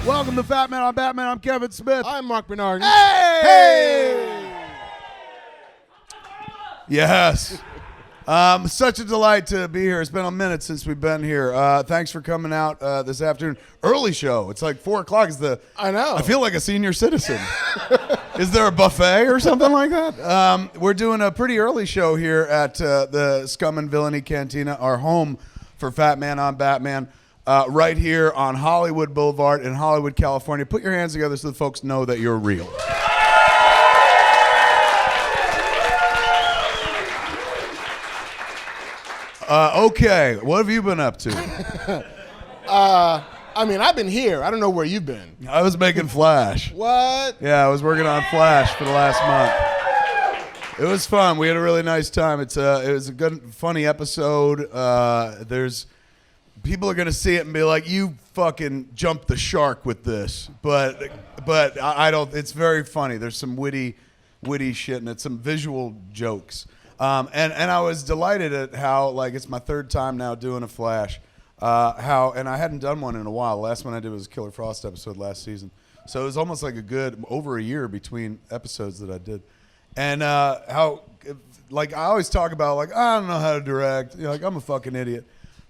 Welcome to Fat Man on Batman. I'm Kevin Smith. I'm Marc Bernardin. Hey! Yes. Such a delight to be here. It's been a minute since we've been here. Thanks for coming out this afternoon. Early show. It's like 4 o'clock. I know. I feel like a senior citizen. Is there a buffet or something like that? We're doing a pretty early show here at the Scum Villainy Cantina, our home for Fat Man on Batman, right here on Hollywood Boulevard in Hollywood, California. Put your hands together so the folks know that you're real. Okay, what have you been up to? I mean, I've been here. I don't know where you've been. I was making Flash. What? Yeah, I was working on Flash for the last month. It was fun. We had a really nice time. It was a good, funny episode. There's people are gonna see it and be like, "You fucking jumped the shark with this," but I don't. It's very funny. There's some witty shit in it. Some visual jokes. And I was delighted at how, like, it's my third time now doing a Flash. And I hadn't done one in a while. The last one I did was a Killer Frost episode last season. So it was almost like over a year between episodes that I did. And how, like, I always talk about, like, I don't know how to direct. You know, like, I'm a fucking idiot.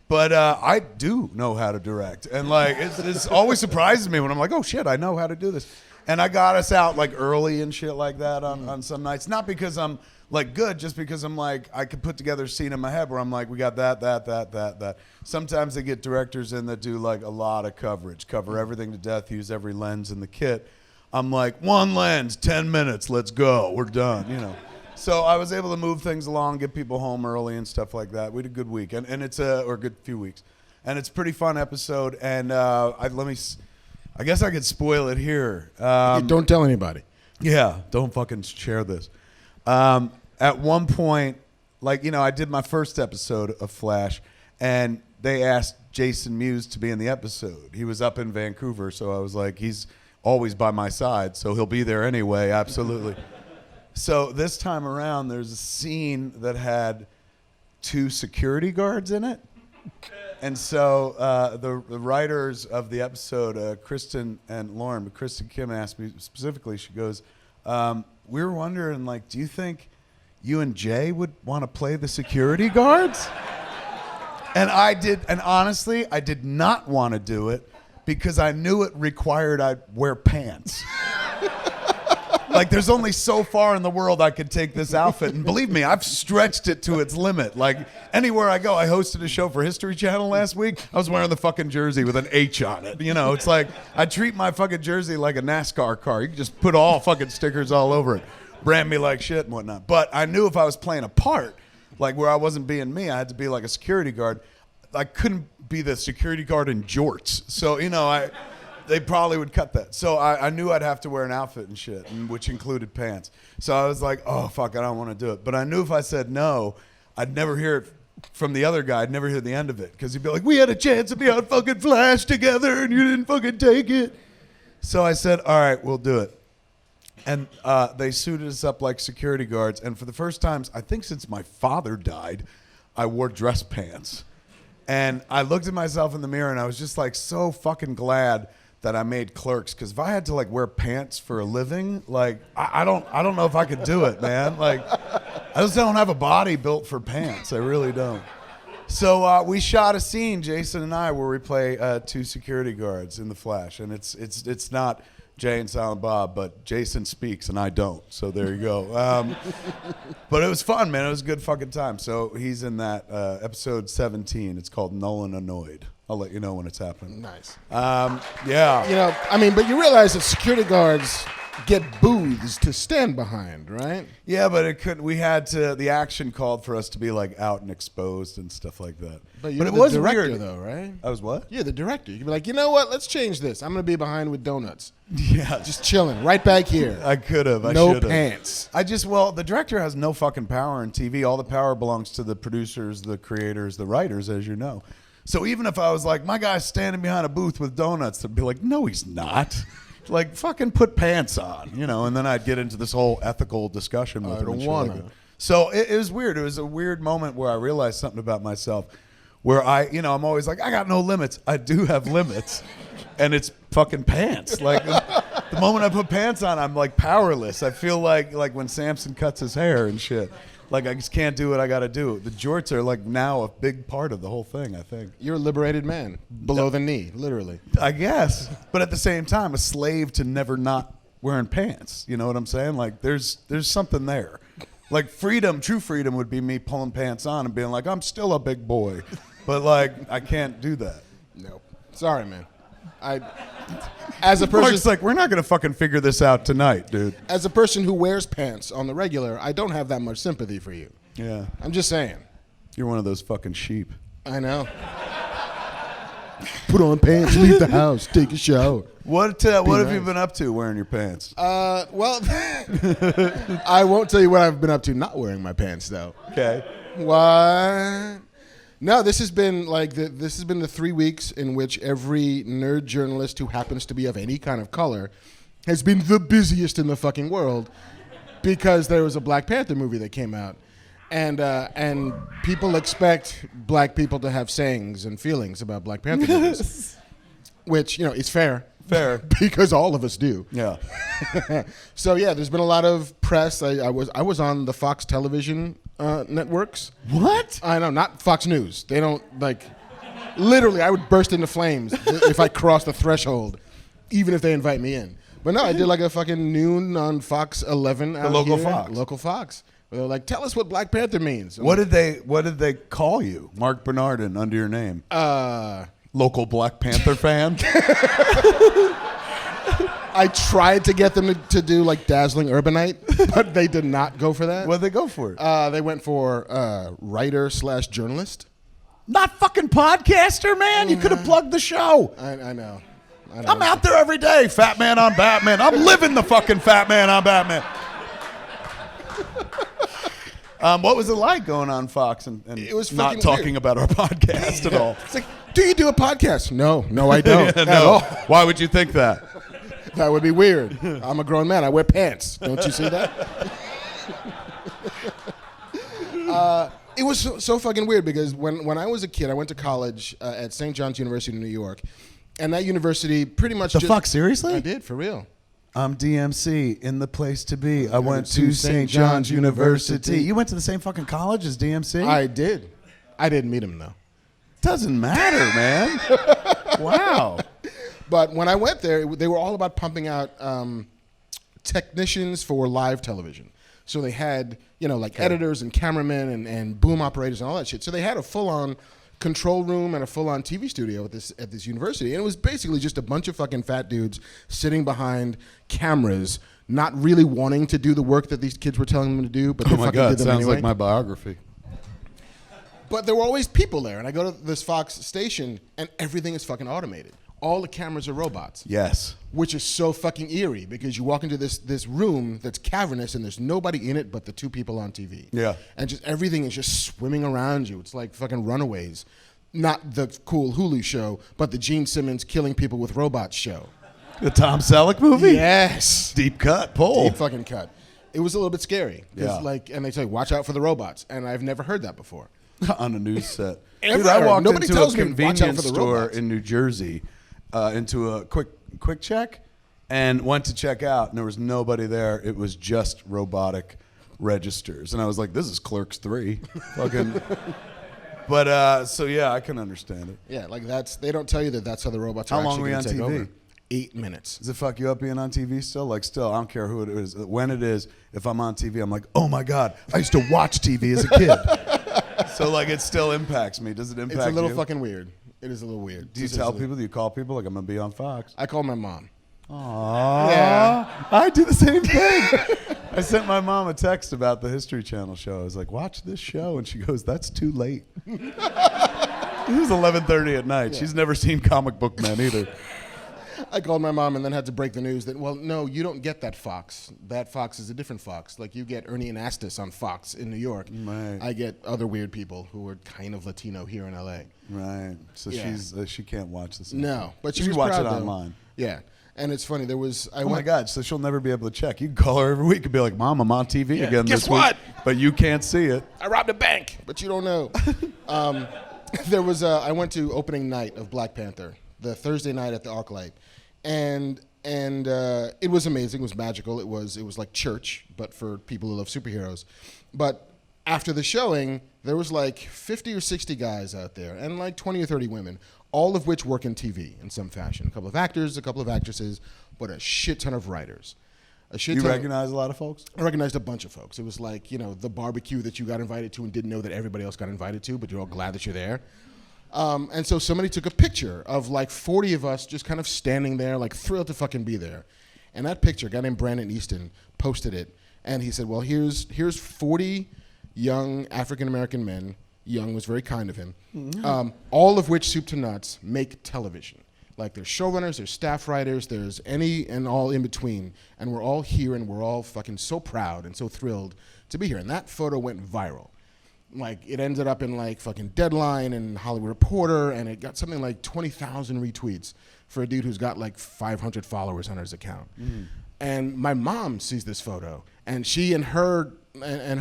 But I do know how to direct. And, like, it's always surprises me when I'm like, oh, shit, I know how to do this. And I got us out, like, early and shit like that on some nights. Not because I'm, like, good, just because I'm like, I could put together a scene in my head where I'm like, we got that. Sometimes they get directors in that do, like, a lot of coverage, cover everything to death, use every lens in the kit. I'm like, 1 lens, 10 minutes, let's go, we're done, you know. So I was able to move things along, get people home early and stuff like that. We had a good week, and it's or a good few weeks. And it's a pretty fun episode, and I guess I could spoil it here. Don't tell anybody. Yeah, don't fucking share this. At one point, like, you know, I did my first episode of Flash, and they asked Jason Mewes to be in the episode. He was up in Vancouver, so I was like, he's always by my side, so he'll be there anyway, absolutely. So this time around, there's a scene that had 2 security guards in it. And so the writers of the episode, Kristen and Lauren, but Kristen Kim asked me specifically, she goes, we were wondering, like, do you think you and Jay would want to play the security guards? And I did, and honestly, I did not want to do it because I knew it required I wear pants. Like, there's only so far in the world I could take this outfit, and believe me, I've stretched it to its limit. Like, anywhere I go, I hosted a show for History Channel last week. I was wearing the fucking jersey with an H on it. You know, it's like, I treat my fucking jersey like a NASCAR car. You can just put all fucking stickers all over it. Brand me like shit and whatnot. But I knew if I was playing a part, like where I wasn't being me, I had to be like a security guard. I couldn't be the security guard in jorts. So, you know, they probably would cut that. So I knew I'd have to wear an outfit and shit, which included pants. So I was like, oh, fuck, I don't want to do it. But I knew if I said no, I'd never hear it from the other guy. I'd never hear the end of it. Because he'd be like, we had a chance to be on fucking Flash together and you didn't fucking take it. So I said, all right, we'll do it. And they suited us up like security guards. And for the first time, I think since my father died, I wore dress pants. And I looked at myself in the mirror and I was just like so fucking glad that I made Clerks, because if I had to like wear pants for a living, like I don't know if I could do it, man. Like, I just don't have a body built for pants. I really don't. So we shot a scene, Jason and I, where we play 2 security guards in the Flash, and it's not Jay and Silent Bob, but Jason speaks and I don't. So there you go. But it was fun, man. It was a good fucking time. So he's in that episode 17. It's called Nolan Annoyed. I'll let you know when it's happening. Nice. Yeah. You know, I mean, but you realize that security guards get booths to stand behind, right? Yeah, but it couldn't. We had to. The action called for us to be like out and exposed and stuff like that. But you're it the was director, weird. though, right? I was what? You're the director. You can be like, you know what? Let's change this. I'm gonna be behind with donuts. Yeah, Just chilling, right back here. I could have. I No should have. pants. The director has no fucking power in TV. All the power belongs to the producers, the creators, the writers, as you know. So even if I was like, my guy's standing behind a booth with donuts, they'd be like, no, he's not. Like, fucking put pants on, you know, and then I'd get into this whole ethical discussion with him. I don't want to. So it was weird. It was a weird moment where I realized something about myself, where I'm always like, I got no limits. I do have limits, and it's fucking pants. Like the moment I put pants on, I'm like powerless. I feel like when Samson cuts his hair and shit. Like I just can't do what I got to do. The jorts are like now a big part of the whole thing, I think. You're a liberated man, below the knee, literally. I guess, but at the same time, a slave to never not wearing pants. You know what I'm saying? Like there's something there. Like freedom, true freedom would be me pulling pants on and being like, I'm still a big boy, but like I can't do that. Nope. Sorry, man. As a person, Mark's like, we're not gonna fucking figure this out tonight, dude. As a person who wears pants on the regular, I don't have that much sympathy for you. Yeah. I'm just saying. You're one of those fucking sheep. I know. Put on pants, leave the house, take a shower. What have you been up to wearing your pants? Well, I won't tell you what I've been up to not wearing my pants, though. Okay. What? No, this has been the 3 weeks in which every nerd journalist who happens to be of any kind of color has been the busiest in the fucking world because there was a Black Panther movie that came out. And people expect black people to have sayings and feelings about Black Panther movies, which, is fair. Fair. Because all of us do. Yeah. So, yeah, there's been a lot of press. I was on the Fox television networks. What? I know, not Fox News. They don't, literally, I would burst into flames if I crossed the threshold, even if they invite me in. But no, I did like a fucking noon on Fox 11 out local here. Fox. Local Fox. Where they're like, tell us what Black Panther means. What did they call you? Marc Bernardin under your name. Local Black Panther fan? I tried to get them to do Dazzling Urbanite, but they did not go for that. What'd they go for? They went for writer/journalist. Not fucking podcaster, man. You could have plugged the show. I know. I'm out there every day, Fat Man on Batman. I'm living the fucking Fat Man on Batman. What was it like going on Fox and it was not talking about our podcast at all? It's like, do you do a podcast? No, I don't. Yeah, at no. all. Why would you think that? That would be weird. I'm a grown man. I wear pants. Don't you see that? It was so fucking weird because when I was a kid, I went to college at St. John's University in New York. And that university pretty much fuck, seriously? I did, for real. I'm DMC, in the place to be. I went to St. John's University. You went to the same fucking college as DMC? I did. I didn't meet him, though. Doesn't matter, man. Wow. But when I went there, they were all about pumping out technicians for live television. So they had, editors and cameramen and boom operators and all that shit. So they had a full-on control room and a full-on TV studio at this university. And it was basically just a bunch of fucking fat dudes sitting behind cameras, not really wanting to do the work that these kids were telling them to do, but they fucking did them anyway. Sounds like my biography. But there were always people there. And I go to this Fox station, and everything is fucking automated. All the cameras are robots. Yes. Which is so fucking eerie because you walk into this room that's cavernous and there's nobody in it but the two people on TV. Yeah. And just everything is just swimming around you. It's like fucking Runaways. Not the cool Hulu show, but the Gene Simmons killing people with robots show. The Tom Selleck movie? Yes. Deep cut, pull. Deep fucking cut. It was a little bit scary. Yeah. And they say, watch out for the robots. And I've never heard that before. On a news set. Ever. Dude, I walked Nobody into tells a me, watch out convenience for the store robots. in New Jersey, into a quick check, and went to check out, and there was nobody there. It was just robotic registers, and I was like, "This is Clerks 3." Fucking. But so yeah, I can understand it. Yeah, they don't tell you that's how the robots are How long actually were you going to take on TV? over. 8 minutes. Does it fuck you up being on TV still? I don't care who it is. When it is, if I'm on TV, I'm like, oh my God, I used to watch TV as a kid. So it still impacts me. Does it impact you? It's a little fucking weird. It is a little weird. Do you tell people? Do you call people like I'm gonna be on Fox? I call my mom. Aww. Yeah. I do the same thing. I sent my mom a text about the History Channel show. I was like, watch this show. And she goes, that's too late. It was 11:30 at night. Yeah. She's never seen Comic Book Men either. I called my mom and then had to break the news that, well, no, you don't get that Fox. That Fox is a different Fox. Like, you get Ernie Anastas on Fox in New York. Right. I get other weird people who are kind of Latino here in L.A. Right. So Yeah. she can't watch this. No, but she can was watch proud, it though. online. Yeah. And it's funny, Oh my God! So she'll never be able to check. You can call her every week and be like, "Mom, I'm on TV again Guess this what? week," but you can't see it. I robbed a bank, but you don't know. There was I went to opening night of Black Panther, the Thursday night at the ArcLight, and it was amazing. It was magical. It was like church, but for people who love superheroes. But after the showing, there was like 50 or 60 guys out there, and like 20 or 30 women, all of which work in TV in some fashion. A couple of actors, a couple of actresses, but a shit ton of writers. You recognize a lot of folks? I recognized a bunch of folks. It was like, the barbecue that you got invited to and didn't know that everybody else got invited to, but you're all glad that you're there. And so somebody took a picture of like 40 of us just kind of standing there, like thrilled to fucking be there. And that picture, a guy named Brandon Easton posted it, and he said, well, here's 40 young African-American men. Young was very kind of him. All of which, soup to nuts, make television. Like there's showrunners, there's staff writers, there's any and all in between. And we're all here and we're all fucking so proud and so thrilled to be here. And that photo went viral. Like it ended up in like fucking Deadline and Hollywood Reporter, and it got something like 20,000 retweets for a dude who's got like 500 followers on his account. And my mom sees this photo, and she and her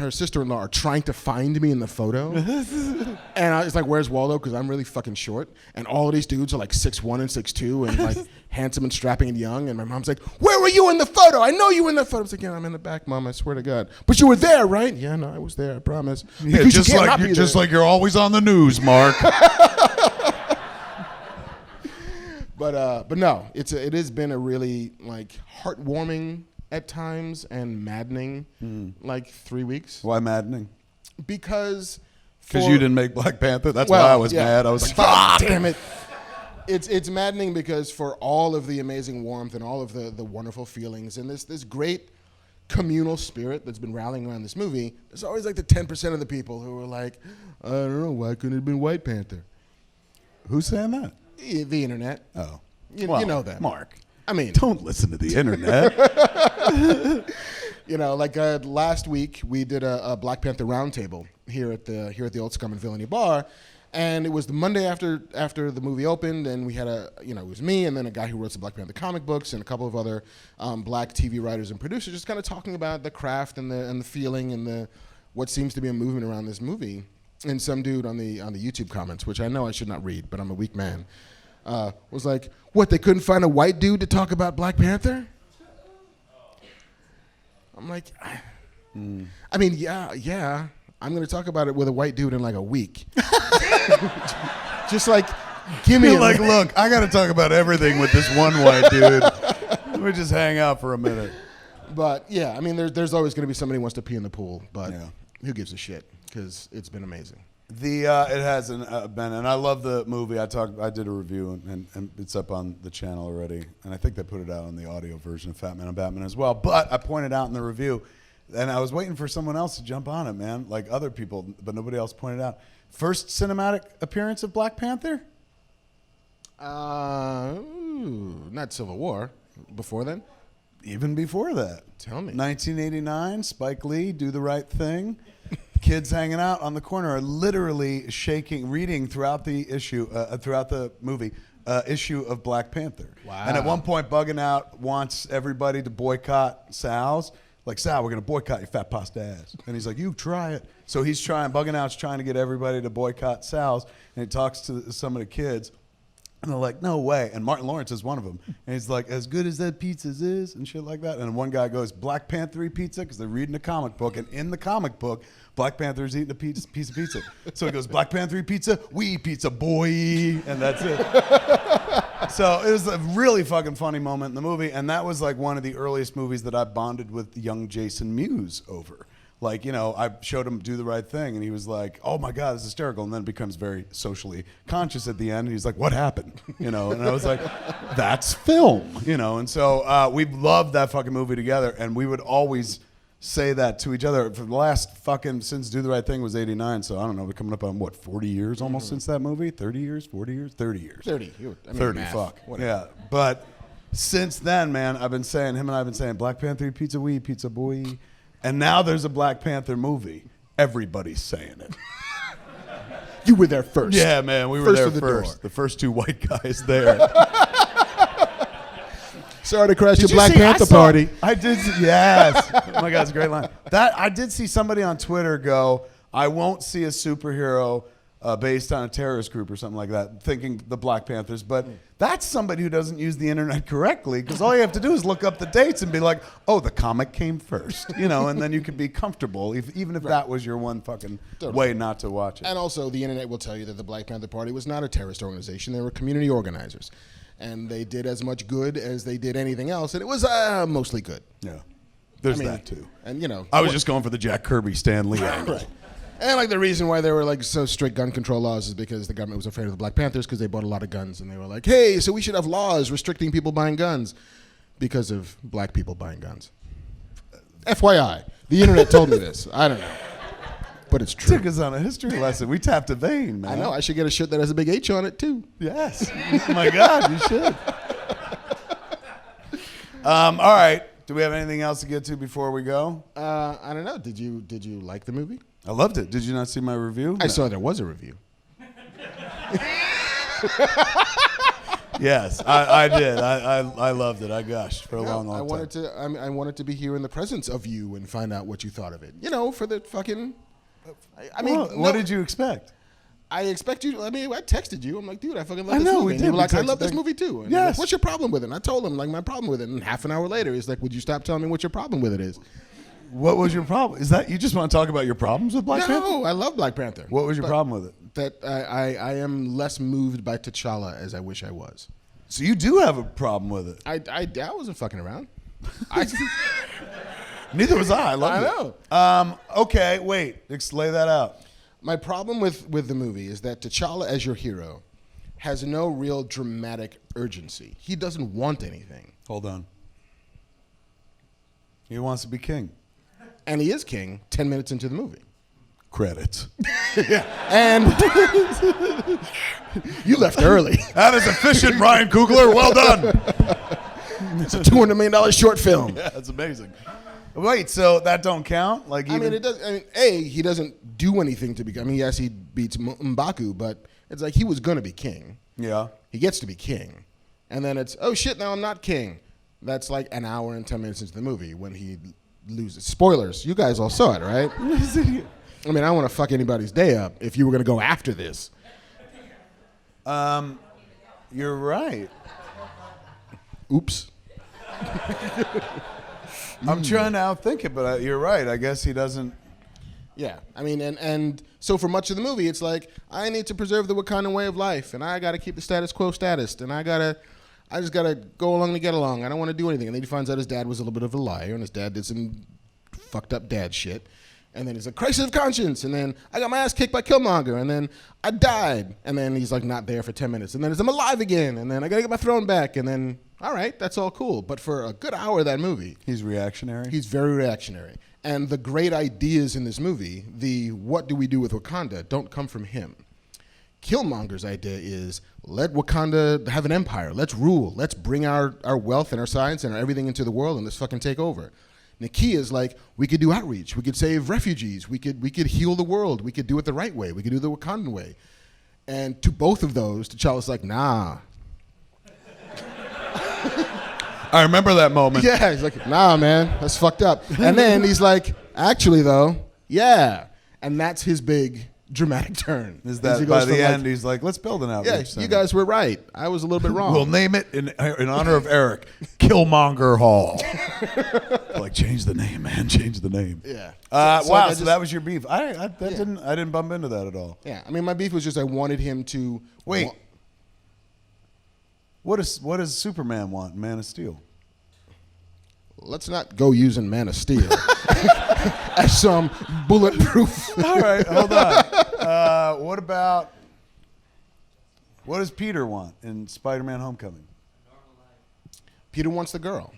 sister-in-law are trying to find me in the photo. And I was like, where's Waldo? Because I'm really fucking short. And all of these dudes are like 6'1" and 6'2", and like handsome and strapping and young. And my mom's like, where were you in the photo? I know you were in the photo. I was like, yeah, I'm in the back, Mom, I swear to God. But you were there, right? Yeah, no, I was there, I promise. Yeah, just like you're always on the news, Marc. But no, it has been a really like heartwarming at times and maddening like 3 weeks. Why maddening? Because you didn't make Black Panther. That's why I was mad. I was like, fuck, damn it. It's maddening because for all of the amazing warmth and all of the wonderful feelings and this great communal spirit that's been rallying around this movie, there's always like the 10% of the people who are like, I don't know, why couldn't it have been White Panther? Who's saying that? The internet. Oh. You know that. Marc. I mean, don't listen to the internet. Last week we did a Black Panther roundtable here at the old Scum Villainy bar, and it was the Monday after the movie opened, and we had it was me and then a guy who wrote some Black Panther comic books and a couple of other black TV writers and producers, just kind of talking about the craft and the feeling and the what seems to be a movement around this movie. And some dude on the YouTube comments, which I know I should not read, but I'm a weak man, was like, what, they couldn't find a white dude to talk about Black Panther? I'm like, I mean, yeah, I'm going to talk about it with a white dude in like a week. Just like, give me like, look, I got to talk about everything with this one white dude. Let me just hang out for a minute. But yeah, I mean, there's always going to be somebody who wants to pee in the pool, but who gives a shit? Because it's been amazing. It hasn't been, and I love the movie. I did a review, and it's up on the channel already, and I think they put it out on the audio version of Fat Man and Batman as well. But I pointed out in the review, and I was waiting for someone else to jump on it, man, like other people, but nobody else pointed out. First cinematic appearance of Black Panther? Not Civil War. Before then? Even before that. Tell me. 1989, Spike Lee, Do the Right Thing. Kids hanging out on the corner are literally reading throughout the issue, throughout the movie, issue of Black Panther. Wow. And at one point, Bugging Out wants everybody to boycott Sal's. Like, Sal, we're going to boycott your fat pasta ass. And he's like, you try it. So Bugging Out's trying to get everybody to boycott Sal's. And he talks to some of the kids. And they're like, no way. And Martin Lawrence is one of them. And he's like, as good as that pizza is and shit like that. And one guy goes, Black Panther pizza? Because they're reading a comic book. And in the comic book, Black Panther's eating a piece of pizza. So he goes, Black Panther pizza? We eat pizza, boy. And that's it. So it was a really fucking funny moment in the movie. And that was like one of the earliest movies that I bonded with young Jason Mewes over. Like, I showed him Do the Right Thing, and he was like, oh, my God, this is hysterical. And then becomes very socially conscious at the end. And he's like, what happened? And I was like, that's film, And so we loved that fucking movie together, and we would always say that to each other for the last since Do the Right Thing was 89. So I don't know, we're coming up on, 40 years almost since that movie? 30 years, 40 years, 30 years. 30. 30, math. fuck. Whatever. Yeah, but since then, man, him and I have been saying, Black Panther pizza, we eat pizza, boy. And now there's a Black Panther movie. Everybody's saying it. You were there first. Yeah, man, we were there first. The first two white guys there. Sorry to crash your Black Panther party. I did, yes. Oh my God, it's a great line. I did see somebody on Twitter go, I won't see a superhero based on a terrorist group or something like that, thinking the Black Panthers. But that's somebody who doesn't use the internet correctly, because all you have to do is look up the dates and be like, oh, the comic came first, and then you can be comfortable, even if that was your one fucking way not to watch it. And also, the internet will tell you that the Black Panther Party was not a terrorist organization. They were community organizers. And they did as much good as they did anything else, and it was mostly good. Yeah. There's that, too. And, I was just going for the Jack Kirby, Stan Lee angle. Right. And the reason why there were so strict gun control laws is because the government was afraid of the Black Panthers because they bought a lot of guns, and they were like, hey, so we should have laws restricting people buying guns because of black people buying guns. FYI, the internet told me this. I don't know, but it's true. Took us on a history lesson. We tapped a vein, man. I know. I should get a shirt that has a big H on it too. Yes. Oh my God, you should. All right. Do we have anything else to get to before we go? I don't know. Did you like the movie? I loved it. Did you not see my review? I saw there was a review. Yes, I did. I loved it. I gushed for a long time. I wanted to be here in the presence of you and find out what you thought of it. For the fucking. What did you expect? I expect you. I texted you. I'm like, dude, I fucking love this movie. And you were like, I love this movie too. And yes. Like, what's your problem with it? And I told him my problem with it. And half an hour later, he's like, would you stop telling me what your problem with it is? What was your problem? Is that you just want to talk about your problems with Black Panther? No, I love Black Panther. What was your problem with it? That I am less moved by T'Challa as I wish I was. So you do have a problem with it? I wasn't fucking around. Neither was I. I loved it. I know. Okay, wait. Lay that out. My problem with the movie is that T'Challa as your hero has no real dramatic urgency. He doesn't want anything. Hold on. He wants to be king. And he is king 10 minutes into the movie. Credits. And you left early. That is efficient, Ryan Coogler. Well done. It's a $200 million short film. Yeah, that's amazing. Wait, so that don't count? It does. He doesn't do anything to become. Yes, he beats M'Baku, but it's like he was going to be king. Yeah. He gets to be king. And then it's, oh shit, now I'm not king. That's like an hour and 10 minutes into the movie when he loses. Spoilers. You guys all saw it, right? I don't want to fuck anybody's day up if you were going to go after this. You're right. Oops. I'm trying to outthink it, but you're right. I guess he doesn't. Yeah. And so for much of the movie, it's like, I need to preserve the Wakandan way of life, and I got to keep the status quo status, and I just got to go along to get along. I don't want to do anything. And then he finds out his dad was a little bit of a liar, and his dad did some fucked up dad shit. And then he's like, crisis of conscience. And then I got my ass kicked by Killmonger. And then I died. And then he's like not there for 10 minutes. And then I'm alive again. And then I got to get my throne back. And then, all right, that's all cool. But for a good hour of that movie. He's reactionary? He's very reactionary. And the great ideas in this movie, the what do we do with Wakanda, don't come from him. Killmonger's idea is let Wakanda have an empire. Let's rule. Let's bring our wealth and our science and our everything into the world and let's fucking take over. Nakia's like, we could do outreach. We could save refugees. We could heal the world. We could do it the right way. We could do it the Wakandan way. And to both of those, T'Challa's like, nah. I remember that moment. Yeah, he's like, nah, man, that's fucked up. And then he's like, actually, though, yeah. And that's his big dramatic turn. Is that by the end, he's like, let's build an outreach center. You guys were right. I was a little bit wrong. We'll name it in honor of Eric, Killmonger Hall. Like, change the name, man. Change the name. Yeah. So that was your beef. I didn't bump into that at all. Yeah. My beef was just I wanted him to... Wait. What does Superman want in Man of Steel? Let's not go using Man of Steel as some bulletproof. All right, hold on. What does Peter want in Spider-Man Homecoming? Peter wants the girl.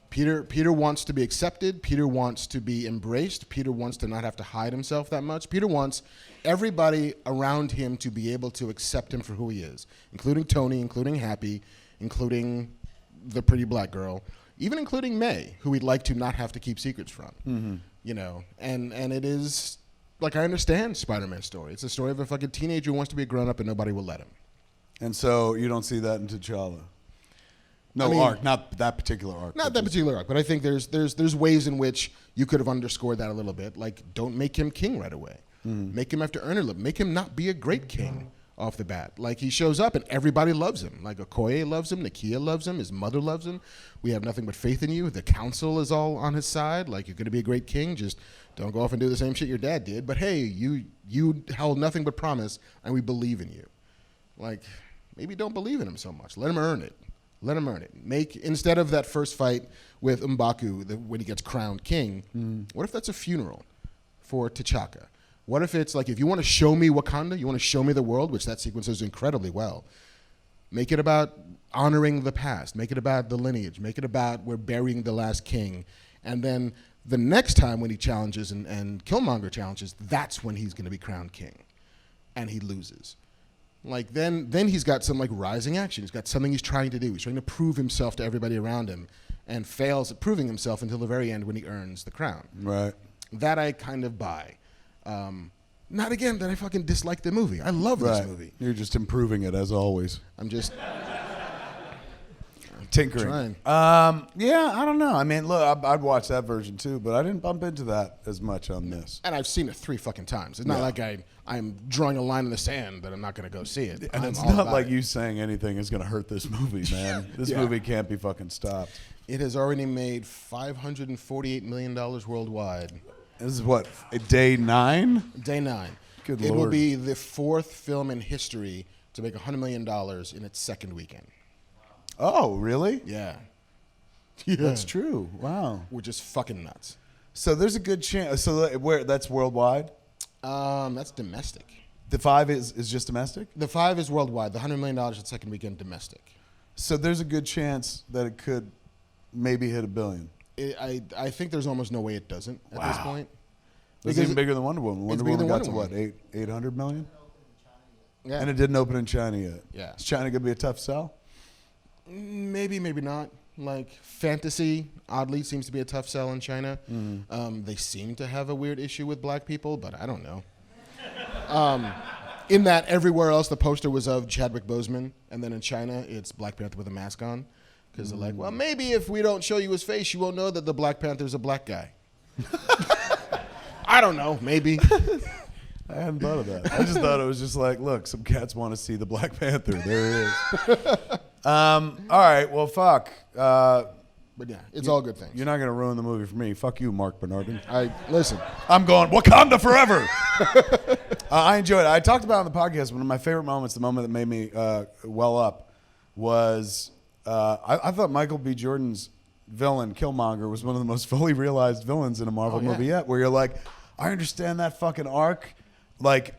Peter wants to be accepted. Peter wants to be embraced. Peter wants to not have to hide himself that much. Peter wants everybody around him to be able to accept him for who he is, including Tony, including Happy, including the pretty black girl, even including May, who he'd like to not have to keep secrets from. Mm-hmm. You know, and it is, like, I understand Spider-Man's story. It's a story of a fucking teenager who wants to be a grown-up and nobody will let him. And so you don't see that in T'Challa? Arc, not that particular arc. Not that particular arc, but I think there's ways in which you could have underscored that a little bit. Like, don't make him king right away. Make him have to earn a living. Make him not be a great king off the bat. Like, he shows up and everybody loves him. Like, Okoye loves him, Nakia loves him, his mother loves him. We have nothing but faith in you. The council is all on his side. Like, you're going to be a great king. Just don't go off and do the same shit your dad did. But hey, you held nothing but promise, and we believe in you. Like, maybe don't believe in him so much. Let him earn it. Let him earn it. Instead of that first fight with M'Baku when he gets crowned king, what if that's a funeral for T'Chaka? What if it's like, if you want to show me Wakanda, you want to show me the world, which that sequence does incredibly well, make it about honoring the past. Make it about the lineage. Make it about we're burying the last king. And then the next time when he challenges and Killmonger challenges, that's when he's going to be crowned king. And he loses. Like, then he's got some, like, rising action. He's got something he's trying to do. He's trying to prove himself to everybody around him and fails at proving himself until the very end when he earns the crown. Right. That I kind of buy. Not again that I fucking dislike the movie. I love this movie. You're just improving it as always. I'm just tinkering. Yeah, I don't know. I mean, look, I'd watch that version too, but I didn't bump into that as much on this. And I've seen it 3 fucking times. It's not like I'm drawing a line in the sand that I'm not going to go see it. And it's not like you saying anything is going to hurt this movie, man. This movie can't be fucking stopped. It has already made $548 million worldwide. This is what, day 9? Day 9. Good It Lord. will be the 4th film in history to make $100 million in its second weekend. Oh, really? Yeah. That's true. Wow. Which is fucking nuts. So there's a good chance. So that's worldwide? That's domestic. The 5 is just domestic? The 5 is worldwide. The $100 million in the second weekend, domestic. So there's a good chance that it could maybe hit $1 billion. I think there's almost no way it doesn't at this point. It's even bigger than Wonder Woman. Wonder Woman got to what, 800 million? Yeah. And it didn't open in China yet. Yeah. Is China going to be a tough sell? Maybe, maybe not. Like, fantasy, oddly, seems to be a tough sell in China. They seem to have a weird issue with black people, but I don't know. In that everywhere else, the poster was of Chadwick Boseman, and then in China, it's Black Panther with a mask on. Because they're like, well, maybe if we don't show you his face, you won't know that the Black Panther's a black guy. I don't know, maybe. I hadn't thought of that. I just thought it was just like, look, some cats want to see the Black Panther. There he is. All right, well, fuck. But yeah, it's all good things. You're not going to ruin the movie for me. Fuck you, Marc Bernardin. Listen. I'm going Wakanda forever. I enjoyed it. I talked about it on the podcast. One of my favorite moments, the moment that made me well up, was I thought Michael B. Jordan's villain, Killmonger, was one of the most fully realized villains in a Marvel movie yet, where you're like, I understand that fucking arc. Like,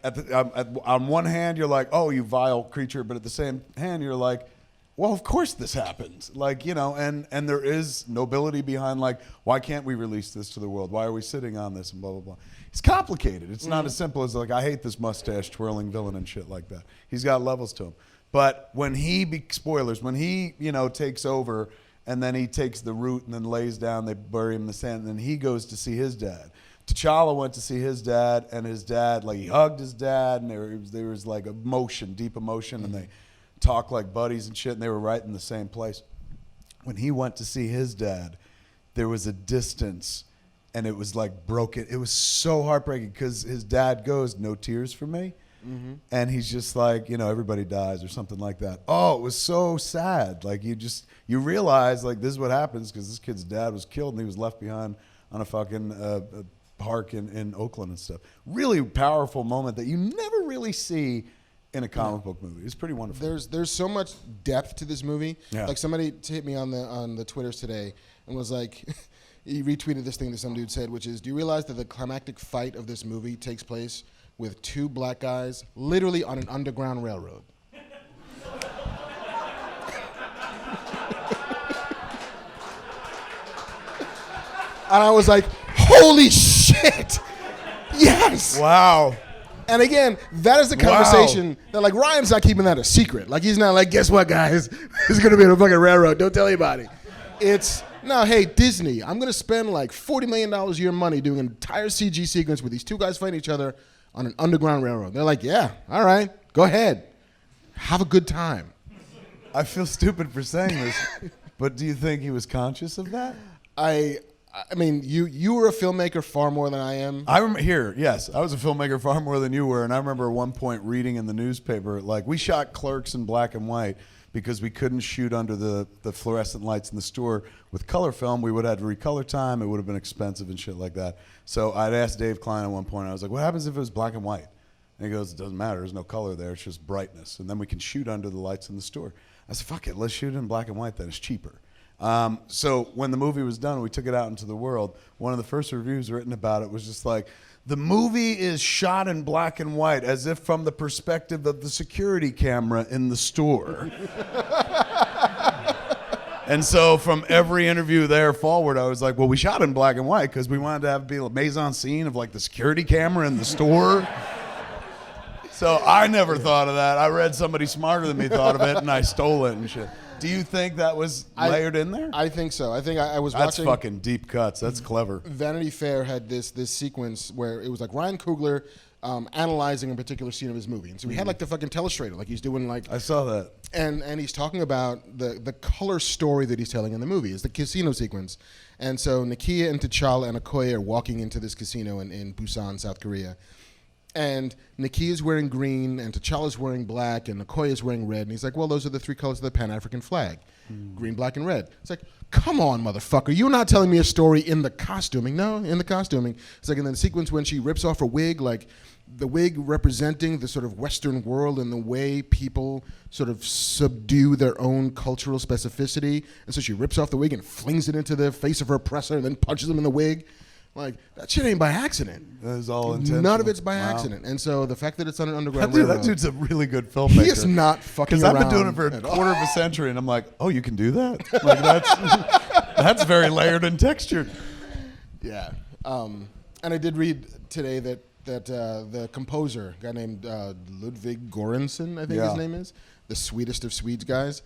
on one hand, you're like, oh, you vile creature. But at the same hand, you're like, well, of course this happens. Like, you know, and there is nobility behind, like, why can't we release this to the world? Why are we sitting on this and blah, blah, blah. It's complicated. It's not as simple as, like, I hate this mustache twirling villain and shit like that. He's got levels to him. But when spoilers, when he, you know, takes over and then he takes the root and then lays down, they bury him in the sand, and then he goes to see his dad. T'Challa went to see his dad, and his dad, like, he hugged his dad, and there was like emotion, deep emotion, and they talked like buddies and shit, and they were right in the same place. When he went to see his dad, there was a distance, and it was like broken. It was so heartbreaking because his dad goes, no tears for me. And he's just like, you know, everybody dies or something like that. Oh, it was so sad. Like, you realize, like, this is what happens because this kid's dad was killed and he was left behind on a fucking park in Oakland and stuff. Really powerful moment that you never really see in a comic book movie. It's pretty wonderful. There's so much depth to this movie. Yeah. Like, somebody hit me on the Twitters today and was like, he retweeted this thing that some dude said, which is, do you realize that the climactic fight of this movie takes place with 2 black guys literally on an underground railroad? And I was like, holy shit! Yes! Wow. And again, that is the conversation that, like, Ryan's not keeping that a secret. Like, he's not like, guess what, guys? There's going to be a fucking railroad. Don't tell anybody. It's, no, hey, Disney, I'm going to spend like $40 million of your money doing an entire CG sequence with these 2 guys fighting each other on an underground railroad. They're like, yeah, all right, go ahead. Have a good time. I feel stupid for saying this, but do you think he was conscious of that? I I mean, you were a filmmaker far more than I am. I remember yes, I was a filmmaker far more than you were, and I remember at one point reading in the newspaper, like, we shot Clerks in black and white because we couldn't shoot under the fluorescent lights in the store with color film. We would have had to recolor time. It would have been expensive and shit like that. So I'd asked Dave Klein at one point, I was like, what happens if it was black and white? And he goes, it doesn't matter. There's no color there. It's just brightness. And then we can shoot under the lights in the store. I said, fuck it. Let's shoot it in black and white then. It's cheaper. So when the movie was done, we took it out into the world. One of the first reviews written about it was just like, the movie is shot in black and white as if from the perspective of the security camera in the store. And so from every interview there forward, I was like, well, we shot in black and white because we wanted to have be a mise-en-scene of like the security camera in the store. So I never thought of that. I read somebody smarter than me thought of it, and I stole it and shit. Do you think that was layered in there? I think so. I think I was That's watching. fucking deep cuts. That's clever. Vanity Fair had this sequence where it was like Ryan Coogler analyzing a particular scene of his movie, and so he had like the fucking telestrator, like he's doing like. I saw that. And he's talking about the color story that he's telling in the movie is the casino sequence, and so Nakia and T'Challa and Okoye are walking into this casino in Busan, South Korea. And Nakia's wearing green, and T'Challa's wearing black, and Okoye's wearing red. And he's like, well, those are the three colors of the Pan-African flag. Green, black, and red. It's like, come on, motherfucker. You're not telling me a story in the costuming. No, in the costuming. It's like in the sequence when she rips off her wig, like the wig representing the sort of Western world and the way people sort of subdue their own cultural specificity. And so she rips off the wig and flings it into the face of her oppressor and then punches him in the wig. Like, that shit ain't by accident. That is all intentional. None of it's by accident. And so the fact that it's on an underground Dude, railroad. that dude's a really good filmmaker. He is not fucking around. Because I've been doing it for a quarter of a century, and I'm like, oh, you can do that? Like, that's very layered and textured. Yeah. And I did read today that the composer, a guy named Ludwig Göransson, I think his name is, the sweetest of Swedes guys,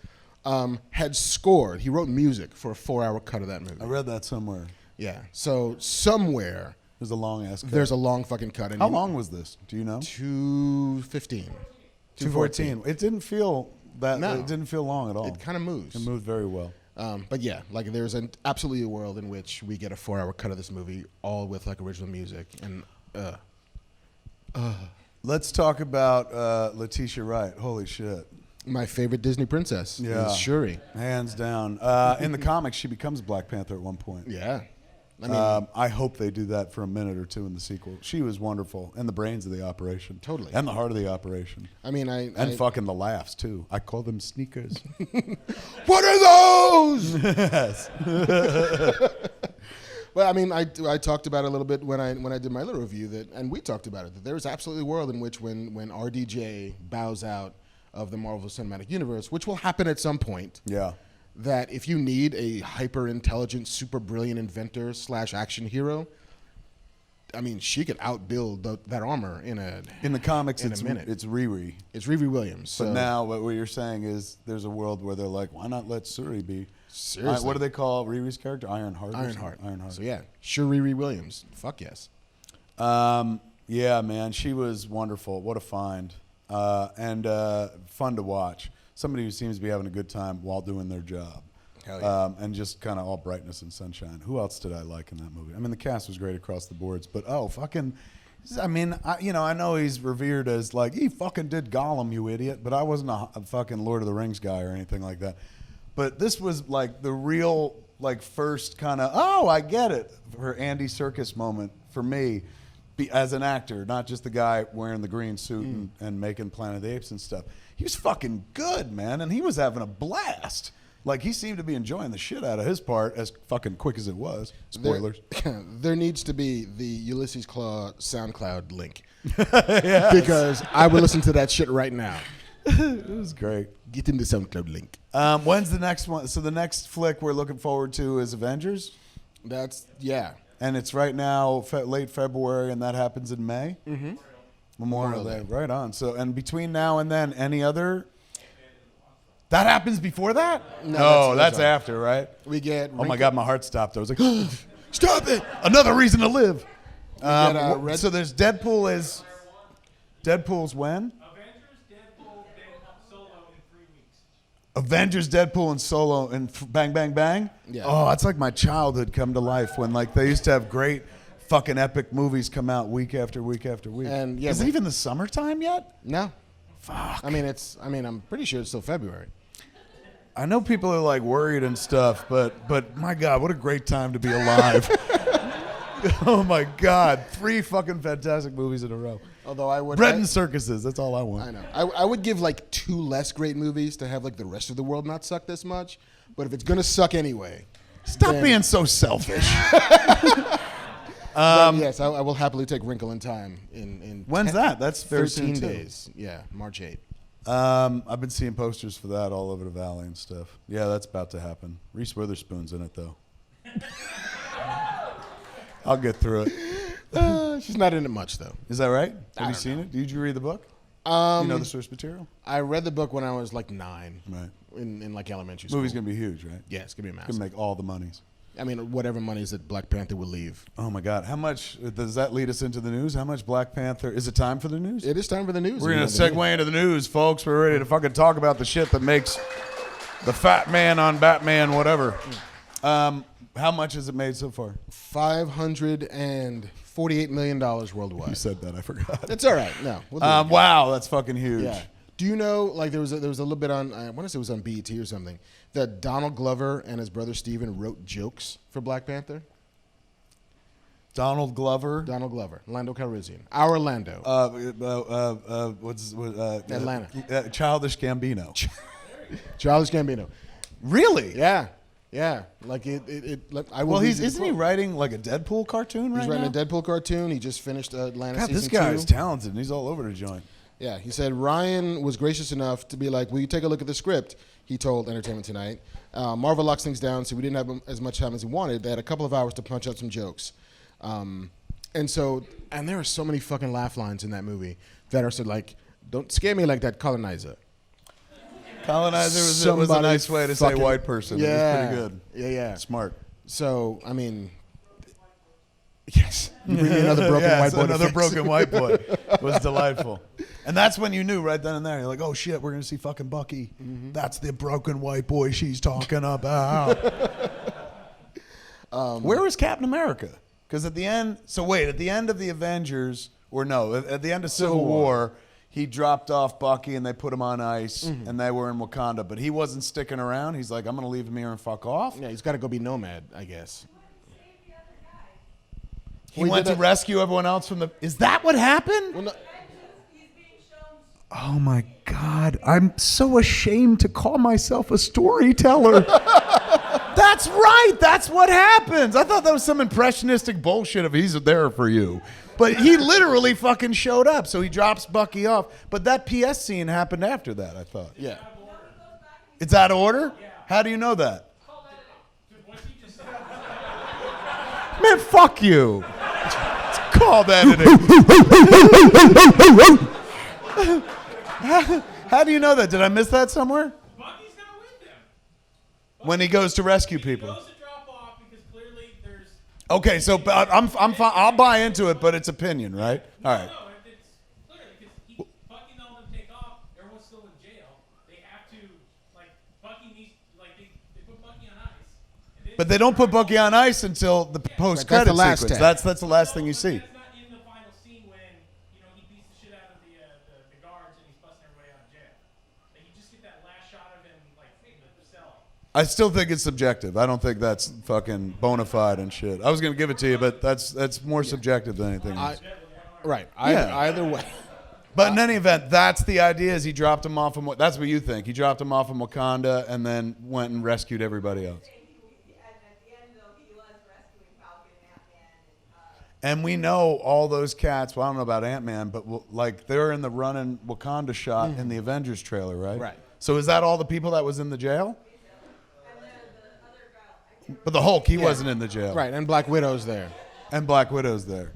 had scored. He wrote music for a 4-hour cut of that movie. I read that somewhere. Yeah. So somewhere There's a long ass cut. there's a long fucking cut. And How long was this? Do you know? 2:15. 2:14. It didn't feel that. No. It didn't feel long at all. It kind of moves. It moved very well. But yeah, like there's absolutely a world in which we get a 4-hour cut of this movie, all with like original music. And Let's talk about Letitia Wright. Holy shit. my favorite Disney princess is Shuri. Hands down. In the comics, she becomes Black Panther at one point. Yeah. I mean, I hope they do that for a minute or two in the sequel. She was wonderful, and the brains of the operation, Totally. and the heart of the operation. I mean, and fucking the laughs too. I call them sneakers. What are those? Yes. Well, I mean, I talked about it a little bit when I did my little review and we talked about it, that there is absolutely a world in which when RDJ bows out of the Marvel Cinematic Universe, which will happen at some point. Yeah. That if you need a hyper-intelligent, super brilliant inventor / action hero, I mean, she could outbuild that armor in the comics. In a minute. It's Riri. It's Riri Williams. But so. now what you're saying is there's a world where they're like, why not let Shuri be? Seriously. What do they call Riri's character? Ironheart. Ironheart. Ironheart. So yeah, sure, Riri Williams. Fuck yes. Yeah, man, she was wonderful. What a find, and fun to watch. Somebody who seems to be having a good time while doing their job. Hell yeah. And just kind of all brightness and sunshine. Who else did I like in that movie? I mean, the cast was great across the boards, but I know he's revered as like, he fucking did Gollum, you idiot, but I wasn't a fucking Lord of the Rings guy or anything like that. But this was like the real, like, first kind of, oh, I get it, for Andy Serkis moment for me as an actor, not just the guy wearing the green suit and making Planet of the Apes and stuff. He was fucking good, man, and he was having a blast. Like, he seemed to be enjoying the shit out of his part, as fucking quick as it was. Spoilers. There needs to be the Ulysses Claw SoundCloud link. Yes. Because I would listen to that shit right now. It was great. Get in the SoundCloud link. When's the next one? So the next flick we're looking forward to is Avengers? Yeah. And it's right now late February, and that happens in May? Mm-hmm. Memorial Day. Right on. So, and between now and then, any other... That happens before that? No, that's after, right? We get... Oh my God, my heart stopped. I was like, stop it! Another reason to live. So there's Deadpool is... Deadpool's when? Avengers, Deadpool, then Solo in 3 weeks. Avengers, Deadpool, and Solo, and Bang Bang Bang. Yeah. Oh, that's like my childhood come to life when like they used to have great fucking epic movies come out week after week after week. And yeah, is it even the summertime yet? No. Fuck. I mean, I'm pretty sure it's still February. I know people are like worried and stuff, but my God, what a great time to be alive. Oh my God, 3 fucking fantastic movies in a row. Although I would Bread and circuses, that's all I want. I know. I would give like 2 less great movies to have like the rest of the world not suck this much. But if it's gonna suck anyway, Stop then, being so selfish. yes, I will happily take Wrinkle in Time in When's that? That's very 13 soon, too. days. Yeah, March 8th. I've been seeing posters for that all over the valley and stuff. Yeah, that's about to happen. Reese Witherspoon's in it though. I'll get through it. She's not in it much though. Is that right? Have you don't seen it? Did you read the book? You know the source material? I read the book when I was like 9. Right. In like elementary school. Movie's gonna be huge, right? Yeah, it's gonna be Gonna massive. make all the monies. I mean, whatever monies that Black Panther will leave. Oh my God! How much does that lead us into the news? How much Black Panther? Is it time for the news? It is time for the news. We're gonna segue into the news, folks. We're ready to fucking talk about the shit that makes the fat man on Batman, whatever. How much has it made so far? $548 million worldwide. You said that, I forgot. That's all right. No. We'll do it. Wow, that's fucking huge. Yeah. Do you know, like, there was a little bit on, I want to say it was on BET or something, that Donald Glover and his brother Steven wrote jokes for Black Panther? Donald Glover. Donald Glover, Lando Calrissian. Our Lando. Atlanta. Childish Gambino. Childish Gambino. Really? Yeah. Yeah. Like, I will read you the isn't he quote. writing like a Deadpool cartoon right He's now? writing a Deadpool cartoon. He just finished Atlanta God, season this guy 2. is talented and he's all over the joint. Yeah, he said Ryan was gracious enough to be like, will you take a look at the script? He told Entertainment Tonight. Marvel locks things down, so we didn't have as much time as he wanted. They had a couple of hours to punch out some jokes. And there are so many fucking laugh lines in that movie that are so like, don't scare me like that, colonizer. Colonizer was a nice way to say white person. Yeah. It was pretty good. Yeah. Smart. So, I mean, yes. You bring me another broken white boy. Another broken white boy. It was delightful. And that's when you knew right then and there. You're like, oh shit, we're going to see fucking Bucky. Mm-hmm. That's the broken white boy she's talking about. Where was Captain America? Because at the end of the Avengers, or no, at the end of Civil War, he dropped off Bucky and they put him on ice and they were in Wakanda. But he wasn't sticking around. He's like, I'm going to leave him here and fuck off. Yeah, he's got to go be nomad, I guess. He went to rescue everyone else from the... Is that what happened? Well, no, oh my God. I'm so ashamed to call myself a storyteller. That's right. That's what happens. I thought that was some impressionistic bullshit of he's there for you. But he literally fucking showed up. So he drops Bucky off. But that PS scene happened after that, I thought. yeah. It's out of order? How do you know that? Man, fuck you. Call that an How do you know that? Did I miss that somewhere? Bucky's not with them. When he goes to rescue He people. goes to drop off because clearly there's... Okay, so I'm fine. I'll buy into it, but it's opinion, right? All right. No, it's clearly because Bucky and all them take off. Everyone's still in jail. They have to, like, Bucky needs, like, they put Bucky on ice. And then But they don't put Bucky on ice until the post-credit That's the last sequence. tag. That's the last thing you see. That's not in the final scene when, you know, he beats the shit out of the guards and he's busting everybody out of jail. Like, you just get that last shot of him, like, in the cell. I still think it's subjective. I don't think that's fucking bona fide and shit. I was gonna give it to you, but that's more subjective than anything else. Right. Yeah. Either way. But in any event, that's the idea. Is he dropped him off? That's what you think. He dropped him off in Wakanda and then went and rescued everybody else. And we know all those cats. Well, I don't know about Ant-Man, but like they're in the running Wakanda shot in the Avengers trailer, right? Right. So is that all the people that was in the jail? But the Hulk, he wasn't in the jail. Right, and Black Widow's there. And Black Widow's there.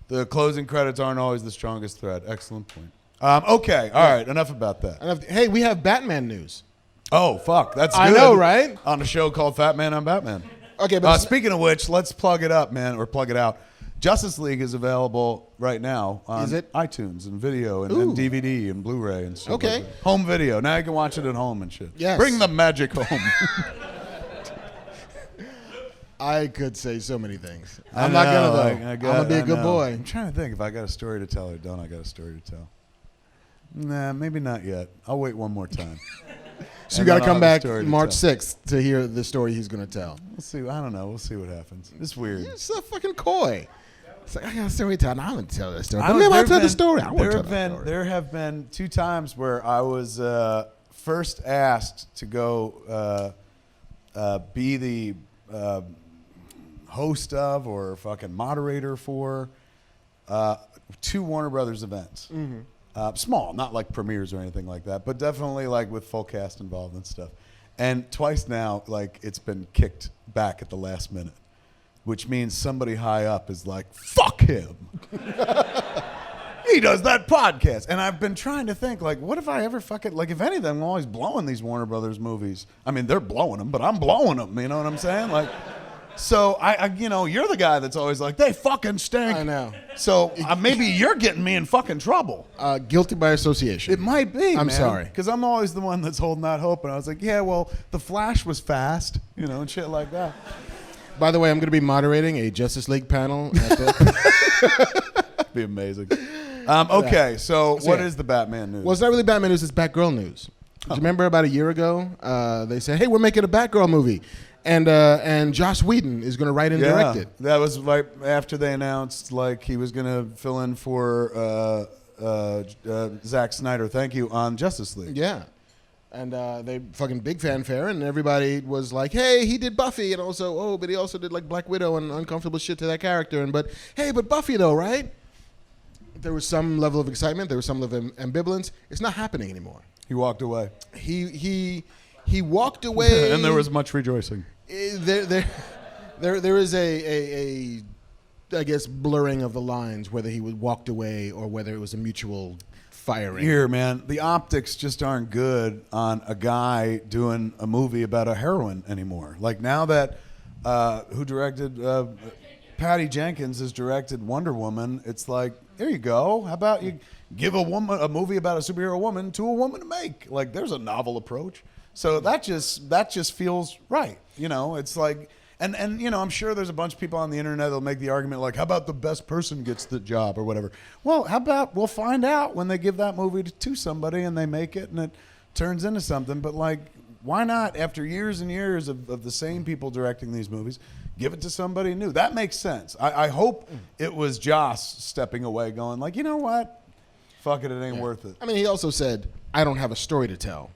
The closing credits aren't always the strongest thread. Excellent point. Okay, all right, enough about that. Hey, we have Batman news. Oh, fuck, that's good. I know, right? On a show called Fat Man on Batman. Okay, but Speaking of which, let's plug it up, man, or plug it out. Justice League is available right now on Is it? iTunes and video and Ooh. DVD and Blu-ray and stuff. Okay. Like that. Home video. Now you can watch it at home and shit. Yes. Bring the magic home. I could say so many things. I'm not gonna though. I'm gonna be a good boy. I'm trying to think if I got a story to tell or don't I got a story to tell. Nah, maybe not yet. I'll wait one more time. So you And got then to I'll come have a back story to March tell. 6th to hear the story he's gonna tell. We'll see. I don't know. We'll see what happens. It's weird. You're so fucking coy. It's like I got a story to tell. I'm gonna tell that story. I But was- maybe I'll there tell have the been- story. I won't there tell have that been story. there have been 2 times where I was first asked to go be the host of or fucking moderator for 2 Warner Brothers events. Small, not like premieres or anything like that, but definitely like with full cast involved and stuff. And twice now, like it's been kicked back at the last minute, which means somebody high up is like, "Fuck him." He does that podcast. And I've been trying to think, like, what if I ever fucking, like, if anything, I'm always blowing these Warner Brothers movies. I mean, they're blowing them, but I'm blowing them. You know what I'm saying? Like, so I you know, you're the guy that's always like, they fucking stink. I know. So maybe you're getting me in fucking trouble. Guilty by association. It might be. I'm sorry. Because I'm always the one that's holding out hope. And I was like, yeah, well, The Flash was fast, you know, and shit like that. By the way, I'm going to be moderating a Justice League panel. At the Be amazing. Okay, so what yeah. is the Batman news? Well, it's not really Batman news. It's Batgirl news. Do you remember about a year ago, they said, hey, we're making a Batgirl movie. And Joss Whedon is going to write and direct it. That was like after they announced like he was going to fill in for Zack Snyder, thank you, on Justice League. Yeah. And they fucking big fanfare, and everybody was like, hey, he did Buffy, and also, but he also did like Black Widow and uncomfortable shit to that character. But Buffy though, right? There was some level of excitement. There was some level of ambivalence. It's not happening anymore. He walked away. He walked away. And there was much rejoicing. There is a I guess blurring of the lines whether he walked away or whether it was a mutual firing. Here, man, the optics just aren't good on a guy doing a movie about a heroine anymore. Like now that who directed Patty Jenkins has directed Wonder Woman, it's like, there you go. How about you give a movie about a superhero woman to a woman to make? Like, there's a novel approach. So that just feels right. You know, it's like, and you know, I'm sure there's a bunch of people on the internet that'll make the argument like, how about the best person gets the job or whatever? Well, how about we'll find out when they give that movie to somebody and they make it and it turns into something. But like, why not, after years and years of the same people directing these movies, give it to somebody new? That makes sense. I hope it was Joss stepping away going like, you know what? Fuck it, it ain't worth it. I mean, he also said, I don't have a story to tell.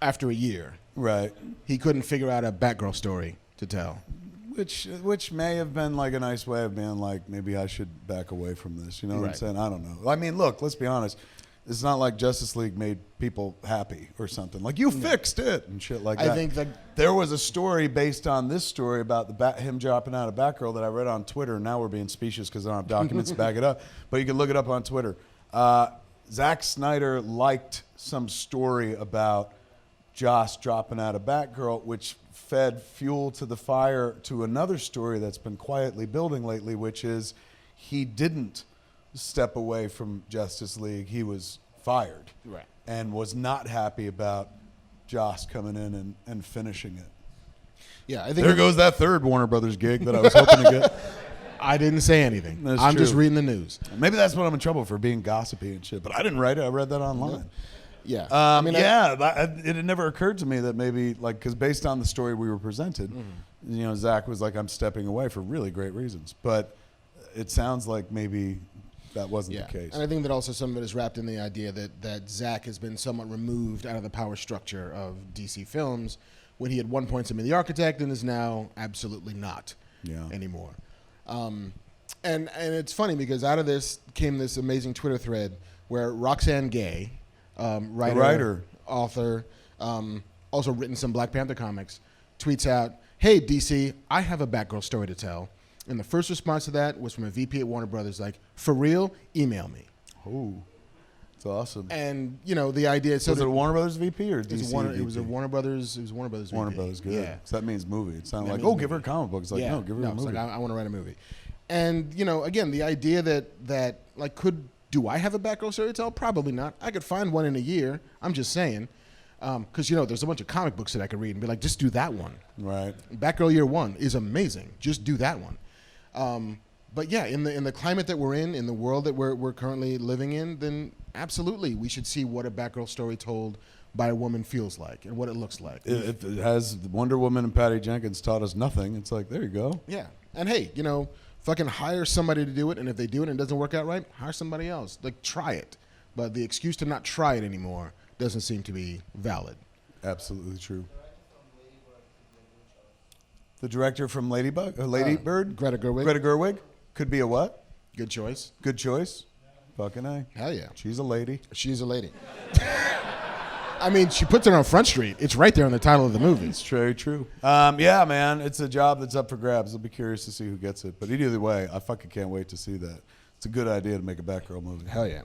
After a year. Right. He couldn't figure out a Batgirl story to tell. Which may have been like a nice way of being like, maybe I should back away from this. You know what I'm Right. saying? I don't know. I mean, look, let's be honest. It's not like Justice League made people happy or something. Like, you fixed it and shit like that. I think that there was a story based on this story about him dropping out of Batgirl that I read on Twitter. Now we're being specious because I don't have documents to back it up. But you can look it up on Twitter. Zack Snyder liked some story about Joss dropping out of Batgirl, which fed fuel to the fire to another story that's been quietly building lately, which is he didn't step away from Justice League. He was fired. Right. And was not happy about Joss coming in and finishing it. Yeah, I think There goes that third Warner Brothers gig that I was hoping to get. I didn't say anything. That's I'm just true. reading the news. Maybe that's what I'm in trouble for, being gossipy and shit. But I didn't write it. I read that online. Yeah. It had never occurred to me that maybe, like, because based on the story we were presented, you know, Zach was like, I'm stepping away for really great reasons. But it sounds like maybe that wasn't the case. And I think that also some of it is wrapped in the idea that Zach has been somewhat removed out of the power structure of DC Films when he at one point seemed to be the architect and is now absolutely not anymore. And it's funny because out of this came this amazing Twitter thread where Roxanne Gay, writer, author, also written some Black Panther comics, tweets out, hey, DC, I have a Batgirl story to tell. And the first response to that was from a VP at Warner Brothers, like, for real, email me. Oh, it's awesome. And, you know, the idea... So was it a Warner Brothers VP or DC it was a Warner Brothers... It was Warner Brothers Warner VP. Brothers, good. Yeah. So that means movie. It sounded That like, means give her a movie. comic book. It's like, no, give her a it's movie. like, I want to write a movie. And, again, the idea that like, do I have a Batgirl story to tell? Probably not. I could find one in a year. I'm just saying. Because, there's a bunch of comic books that I could read and be like, just do that one. Right. Batgirl Year One is amazing. Just do that one. But yeah, in the climate that we're in the world that we're currently living in, then absolutely we should see what a Batgirl story told by a woman feels like and what it looks like. If it has Wonder Woman and Patty Jenkins taught us nothing, it's like, there you go. Yeah. And hey, fucking hire somebody to do it, and if they do it and it doesn't work out right, hire somebody else. Like, try it. But the excuse to not try it anymore doesn't seem to be valid. Absolutely true. The director from Ladybug or Lady Bird? Greta Gerwig. Greta Gerwig? Could be a what? Good choice. Good choice. Fucking A. Hell yeah. She's a lady. She's a lady. I mean, she puts it on Front Street. It's right there in the title of the movie. It's very true. Yeah, man. It's a job that's up for grabs. I'll be curious to see who gets it. But either way, I fucking can't wait to see that. It's a good idea to make a Batgirl movie. Hell yeah.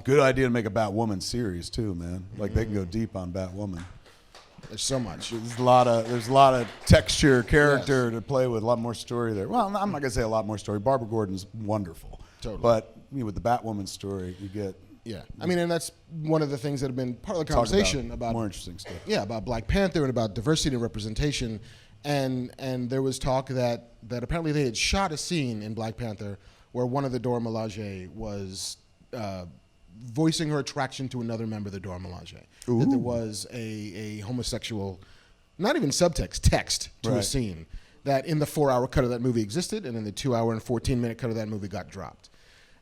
Good idea to make a Batwoman series too, man. Like they can go deep on Batwoman. There's so much. There's a lot of texture, character to play with. A lot more story there. Well, I'm not gonna say a lot more story. Barbara Gordon's wonderful. Totally. But with the Batwoman story, you get I mean, and that's one of the things that have been part of the conversation about more interesting stuff. Yeah, about Black Panther and about diversity and representation, and there was talk that apparently they had shot a scene in Black Panther where one of the Dora Milaje was voicing her attraction to another member of the Dora Milaje. That there was a homosexual, not even subtext, text to a scene that in the 4-hour cut of that movie existed, and in the 2-hour and 14-minute cut of that movie got dropped.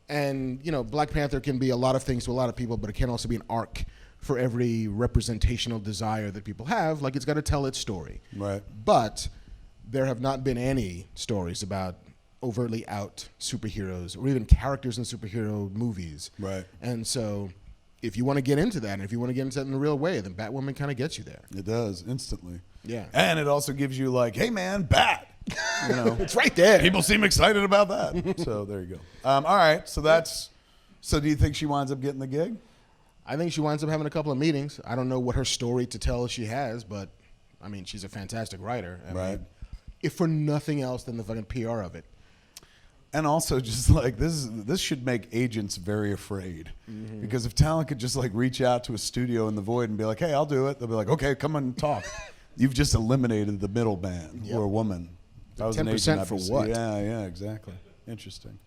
And, Black Panther can be a lot of things to a lot of people, but it can also be an arc for every representational desire that people have. Like, it's got to tell its story. Right. But there have not been any stories about overtly out superheroes or even characters in superhero movies. Right. And so if you want to get into that, and if you want to get into that in a real way, then Batwoman kind of gets you there. It does, instantly. Yeah. And it also gives you like, hey man, Bat. It's right there. People seem excited about that. So there you go. All right. So do you think she winds up getting the gig? I think she winds up having a couple of meetings. I don't know what her story to tell she has, but I mean, she's a fantastic writer. I mean, if for nothing else than the fucking PR of it. And also just like this should make agents very afraid. Because if talent could just like reach out to a studio in the void and be like, hey, I'll do it. They'll be like, okay, come on and talk. You've just eliminated the middleman or a woman. That was 10% for what? Yeah, exactly. Interesting.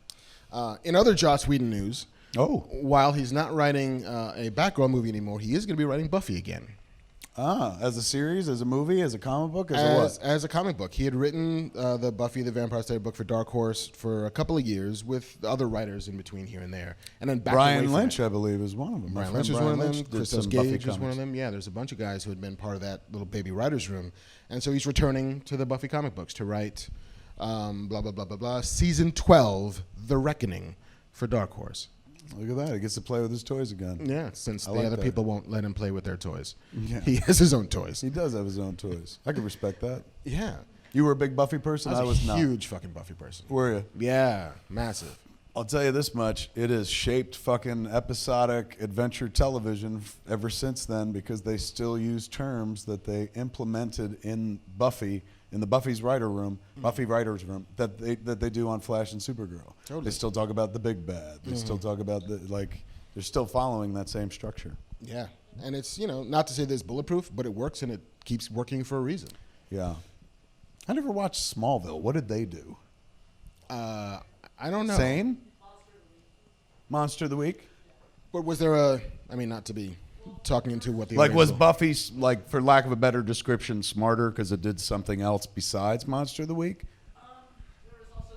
In other Joss Whedon news, while he's not writing a Batgirl movie anymore, he is going to be writing Buffy again. As a series, as a movie, as a comic book, as a comic book. He had written the Buffy the Vampire Slayer book for Dark Horse for a couple of years with other writers in between here and there, and then Brian Lynch, I believe, is one of them. Brian Lynch is one of them. Christos Gage is one of them. Yeah, there's a bunch of guys who had been part of that little baby writers' room, and so he's returning to the Buffy comic books to write blah blah blah blah blah. Season 12, The Reckoning, for Dark Horse. Look at that. He gets to play with his toys again. Yeah, since the other people won't let him play with their toys. Yeah. He has his own toys. He does have his own toys. I can respect that. Yeah. You were a big Buffy person? I was not. a huge fucking Buffy person. Were you? Yeah, massive. I'll tell you this much. It has shaped fucking episodic adventure television ever since then because they still use terms that they implemented in Buffy, in the Buffy's writer room, Buffy writers room, that they do on Flash and Supergirl. Totally. They still talk about the big bad. They still talk about they're still following that same structure. Yeah. And it's, not to say that it's bulletproof, but it works and it keeps working for a reason. Yeah. I never watched Smallville. What did they do? I don't know. Same? Monster of the Week? But was there not to be talking into what the was Buffy, for lack of a better description, smarter because it did something else besides Monster of the Week? There was also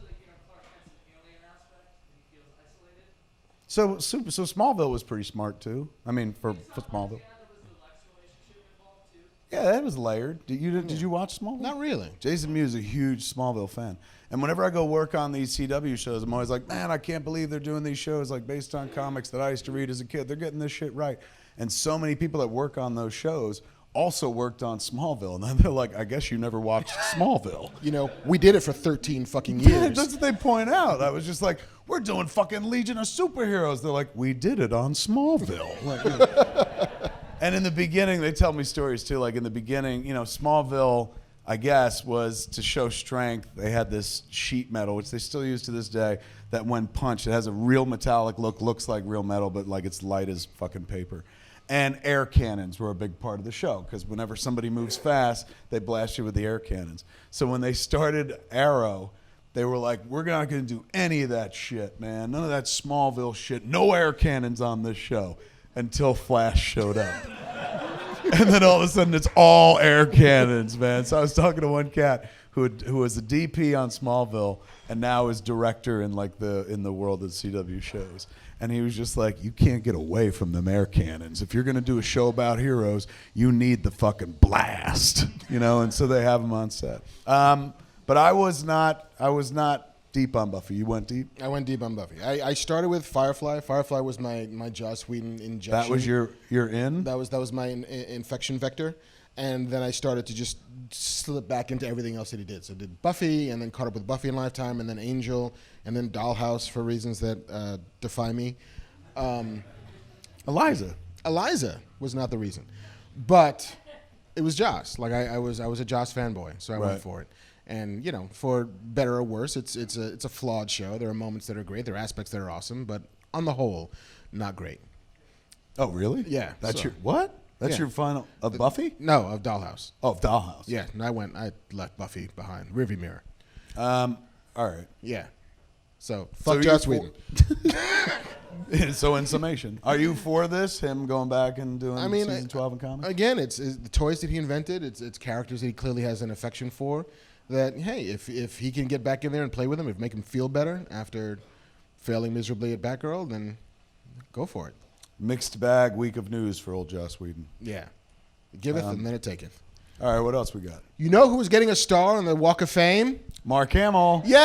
Clark Kent's alien aspect, and he feels isolated. So Smallville was pretty smart too. I mean, for Smallville. There was the Lex relationship involved too. Yeah, that was layered. Did you watch Smallville? Not really. Jason Mewes is a huge Smallville fan. And whenever I go work on these CW shows, I'm always like, man, I can't believe they're doing these shows based on comics that I used to read as a kid. They're getting this shit right. And so many people that work on those shows also worked on Smallville. And then they're like, I guess you never watched Smallville. We did it for 13 fucking years. Yeah, that's what they point out. I was just like, we're doing fucking Legion of Superheroes. They're like, we did it on Smallville. And in the beginning, they tell me stories too. Like in the beginning, Smallville, I guess, was to show strength. They had this sheet metal, which they still use to this day, that when punched, it has a real metallic look, looks like real metal, but like it's light as fucking paper. And air cannons were a big part of the show, because whenever somebody moves fast, they blast you with the air cannons. So when they started Arrow, they were like, we're not going to do any of that shit, man. None of that Smallville shit. No air cannons on this show. Until Flash showed up. And then all of a sudden, it's all air cannons, man. So I was talking to one cat who was a DP on Smallville and now is director in like in the world of CW shows. And he was just like, you can't get away from them air cannons. If you're going to do a show about heroes, you need the fucking blast, you know? And so they have them on set. But I was not deep on Buffy. You went deep? I went deep on Buffy. I started with Firefly. Firefly was my Joss Whedon injection. That was your in? That was my infection vector. And then I started to just slip back into everything else that he did. So I did Buffy, and then caught up with Buffy in Lifetime, and then Angel, and then Dollhouse for reasons that defy me. Eliza was not the reason. But it was Joss. Like I was a Joss fanboy, so I went for it. And you know, for better or worse, it's a flawed show. There are moments that are great, there are aspects that are awesome, but on the whole, not great. Oh, really? Yeah. That's your what? That's your final of Buffy? No, of Dollhouse. Oh, of Dollhouse. Yeah, and I left Buffy behind. Rearview mirror. All right. Yeah. So fuck Joss Whedon. So in summation, are you for this? Him going back and doing season 12 in comics? Again, it's the toys that he invented. It's characters that he clearly has an affection for. That hey, if he can get back in there and play with them, if make him feel better after failing miserably at Batgirl, then go for it. Mixed bag week of news for old Joss Whedon. Yeah. Giveth and then it taketh. All right, what else we got? You know who was getting a star on the Walk of Fame? Mark Hamill. Yay!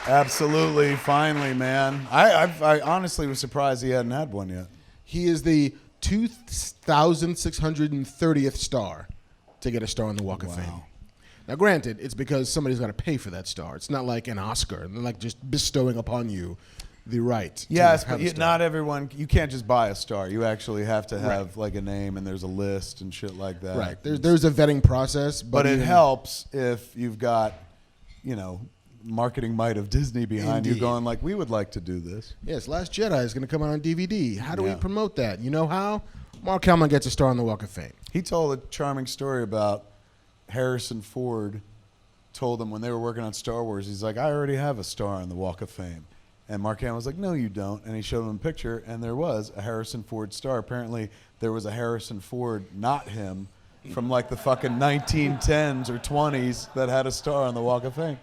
Absolutely, finally, man. I honestly was surprised he hadn't had one yet. He is the 2,630th star to get a star on the Walk of Fame. Now, granted, it's because somebody's got to pay for that star. It's not like an Oscar, like just bestowing upon you the right. Yes, to have but a star. not everyone. You can't just buy a star. You actually have to have like a name, and there's a list and shit like that. Right. There's a vetting process, but it helps if you've got, marketing might of Disney behind you going like, we would like to do this. Yes, Last Jedi is going to come out on DVD. How do we promote that? You know how? Mark Hamill gets a star on the Walk of Fame. He told a charming story about Harrison Ford told him when they were working on Star Wars, he's like, I already have a star on the Walk of Fame. And Mark Hamill was like, no, you don't. And he showed him a picture, and there was a Harrison Ford star. Apparently, there was a Harrison Ford, not him, from like the fucking 1910s or 20s that had a star on the Walk of Fame.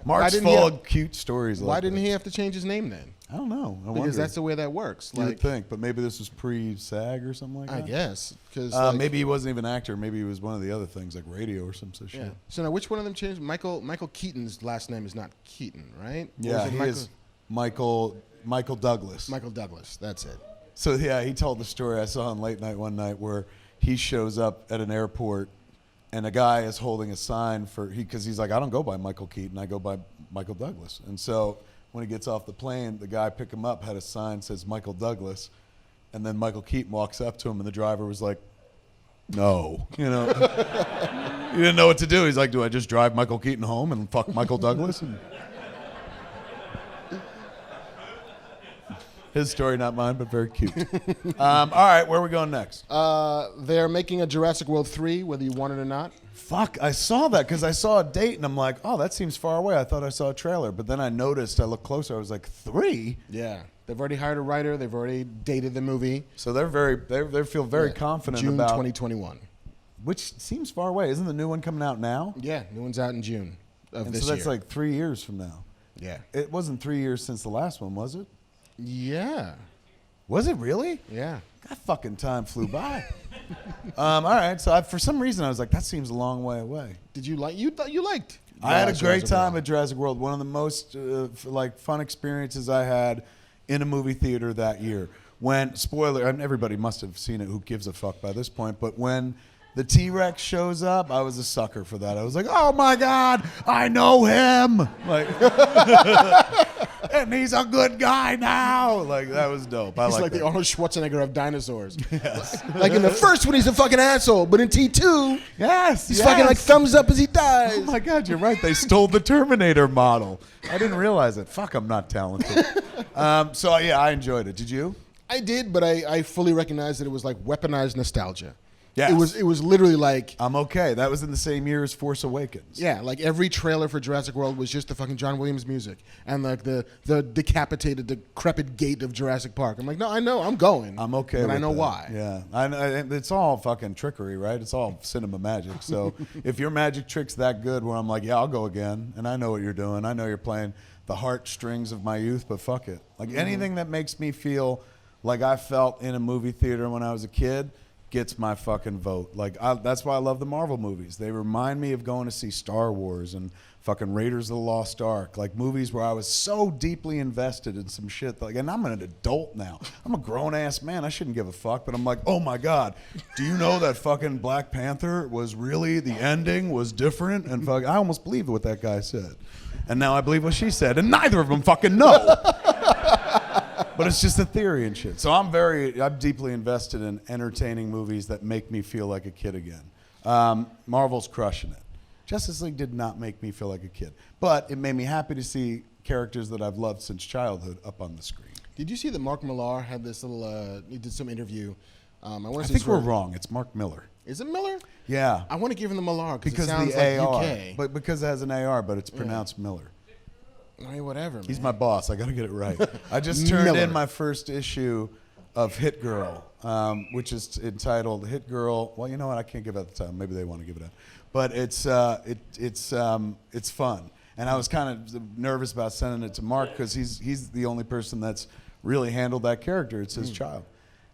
Mark's full of cute stories. Why didn't he have to change his name then? I don't know. Because that's the way that works. You would think, but maybe this was pre-SAG or something like that. I guess. Cause maybe he wasn't even an actor. Maybe he was one of the other things, like radio or some such shit. So now, which one of them changed? Michael Keaton's last name is not Keaton, right? Yeah, he is Michael Douglas. Michael Douglas, that's it. So yeah, he told the story I saw on Late Night one night where he shows up at an airport and a guy is holding a sign because he's like, I don't go by Michael Keaton, I go by Michael Douglas. And so when he gets off the plane, the guy pick him up had a sign that says Michael Douglas, and then Michael Keaton walks up to him, and the driver was like, no, he didn't know what to do. He's like, do I just drive Michael Keaton home and fuck Michael Douglas? And his story, not mine, but very cute. All right, where are we going next? They're making a Jurassic World 3, whether you want it or not. Fuck, I saw that because I saw a date and I'm like, oh, that seems far away. I thought I saw a trailer. But then I noticed, I looked closer, I was like, 3? Yeah. They've already hired a writer. They've already dated the movie. So they feel very confident June about 2021. Which seems far away. Isn't the new one coming out now? Yeah, new one's out in June of this year. So that's like 3 years from now. Yeah. It wasn't 3 years since the last one, was it? Yeah. Was it really? Yeah. God, fucking time flew by. All right, so for some reason I was like, that seems a long way away. Did you like? You thought you liked? I had a great time at Jurassic World. One of the most fun experiences I had in a movie theater that year. When spoiler, and everybody must have seen it. Who gives a fuck by this point? But when the T-Rex shows up, I was a sucker for that. I was like, oh my God, I know him. Like, fucking, he's a good guy now. Like, that was dope. I He's like that. the Arnold Schwarzenegger of dinosaurs. Yes. Like in the first one, he's a fucking asshole, but in T2, Yes. he's fucking like thumbs up as he dies. Oh my God, you're right. They stole the Terminator model. I didn't realize it. Fuck, I'm not talented. So yeah, I enjoyed it. Did you? I did, but I fully recognized that it was like weaponized nostalgia. Yes. It was literally like, I'm okay. That was in the same year as Force Awakens. yeah, like every trailer for Jurassic World was just the fucking John Williams music and like the decapitated, decrepit gate of Jurassic Park. I'm like, no, I know, I'm going. I'm okay. but with I know that. why. Yeah, it's all fucking trickery, right? It's all cinema magic. So if your magic trick's that good, where I'm like, yeah, I'll go again, and I know what you're doing. I know you're playing the heartstrings of my youth, but fuck it. Like anything that makes me feel like I felt in a movie theater when I was a kid gets my fucking vote. Like that's why I love the Marvel movies. They remind me of going to see Star Wars and fucking Raiders of the Lost Ark, like movies where I was so deeply invested in some shit. Like, and I'm an adult now. I'm a grown ass man. I shouldn't give a fuck. But I'm like, oh my God, do you know that fucking Black Panther was really, the ending was different? And fuck, I almost believed what that guy said. And now I believe what she said. And neither of them fucking know. But it's just a theory and shit. So I'm deeply invested in entertaining movies that make me feel like a kid again. Marvel's crushing it. Justice League did not make me feel like a kid, but it made me happy to see characters that I've loved since childhood up on the screen. Did you see that Marc Millar had this little, he did some interview. I think we're wrong. It's Mark Miller. Is it Miller? Yeah. I want to give him the Millar Because it sounds the like AR. UK. But because it has an AR, but it's pronounced Miller. I mean, whatever, He's man. my boss. I got to get it right. I just turned Miller. in my first issue of Hit Girl, which is entitled Hit Girl. Well, you know what? I can't give it the time. Maybe they want to give it out. But it's fun. And I was kind of nervous about sending it to Marc because he's the only person that's really handled that character. It's his child.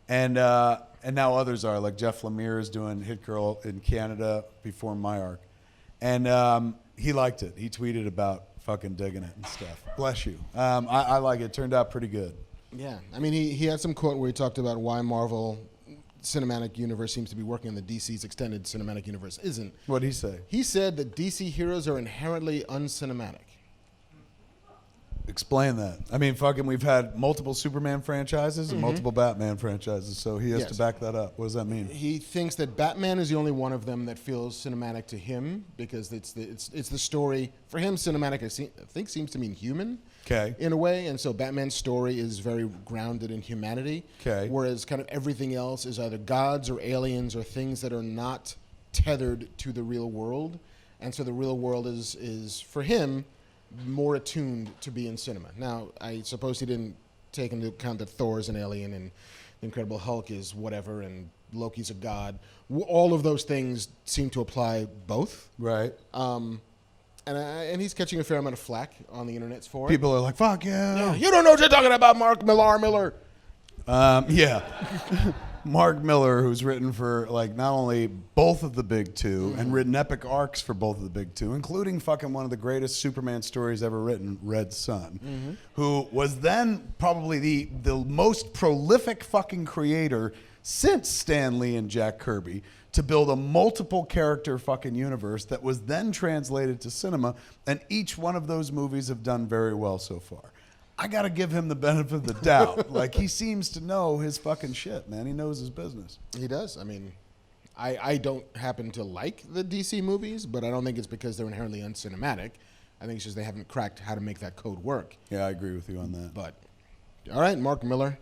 And now others are. Like Jeff Lemire is doing Hit Girl in Canada before my arc. And he liked it. He tweeted about fucking digging it and stuff. Bless you. I like it. It turned out pretty good. Yeah. I mean, he had some quote where he talked about why Marvel Cinematic Universe seems to be working in the DC's extended cinematic universe isn't. What'd he say? He said that DC heroes are inherently uncinematic. Explain that. I mean, fucking, we've had multiple Superman franchises and multiple Batman franchises, so he has to back that up. What does that mean? He thinks that Batman is the only one of them that feels cinematic to him because it's the story for him. Cinematic, I think, seems to mean human. Okay. In a way, and so Batman's story is very grounded in humanity. Okay. Whereas kind of everything else is either gods or aliens or things that are not tethered to the real world, and so the real world is for him more attuned to be in cinema. Now, I suppose he didn't take into account that Thor's an alien and the Incredible Hulk is whatever and Loki's a god. All of those things seem to apply both. Right. And he's catching a fair amount of flack on the internet for it. People are like, fuck yeah. You don't know what you're talking about, Marc Miller. Yeah. Mark Miller, who's written for like not only both of the big two and written epic arcs for both of the big two, including fucking one of the greatest Superman stories ever written, Red Sun, who was then probably the most prolific fucking creator since Stan Lee and Jack Kirby to build a multiple character fucking universe that was then translated to cinema, and each one of those movies have done very well so far. I got to give him the benefit of the doubt. Like, he seems to know his fucking shit, man. He knows his business. He does. I mean, I don't happen to like the DC movies, but I don't think it's because they're inherently uncinematic. I think it's just they haven't cracked how to make that code work. Yeah, I agree with you on that. But, all right, Marc Miller.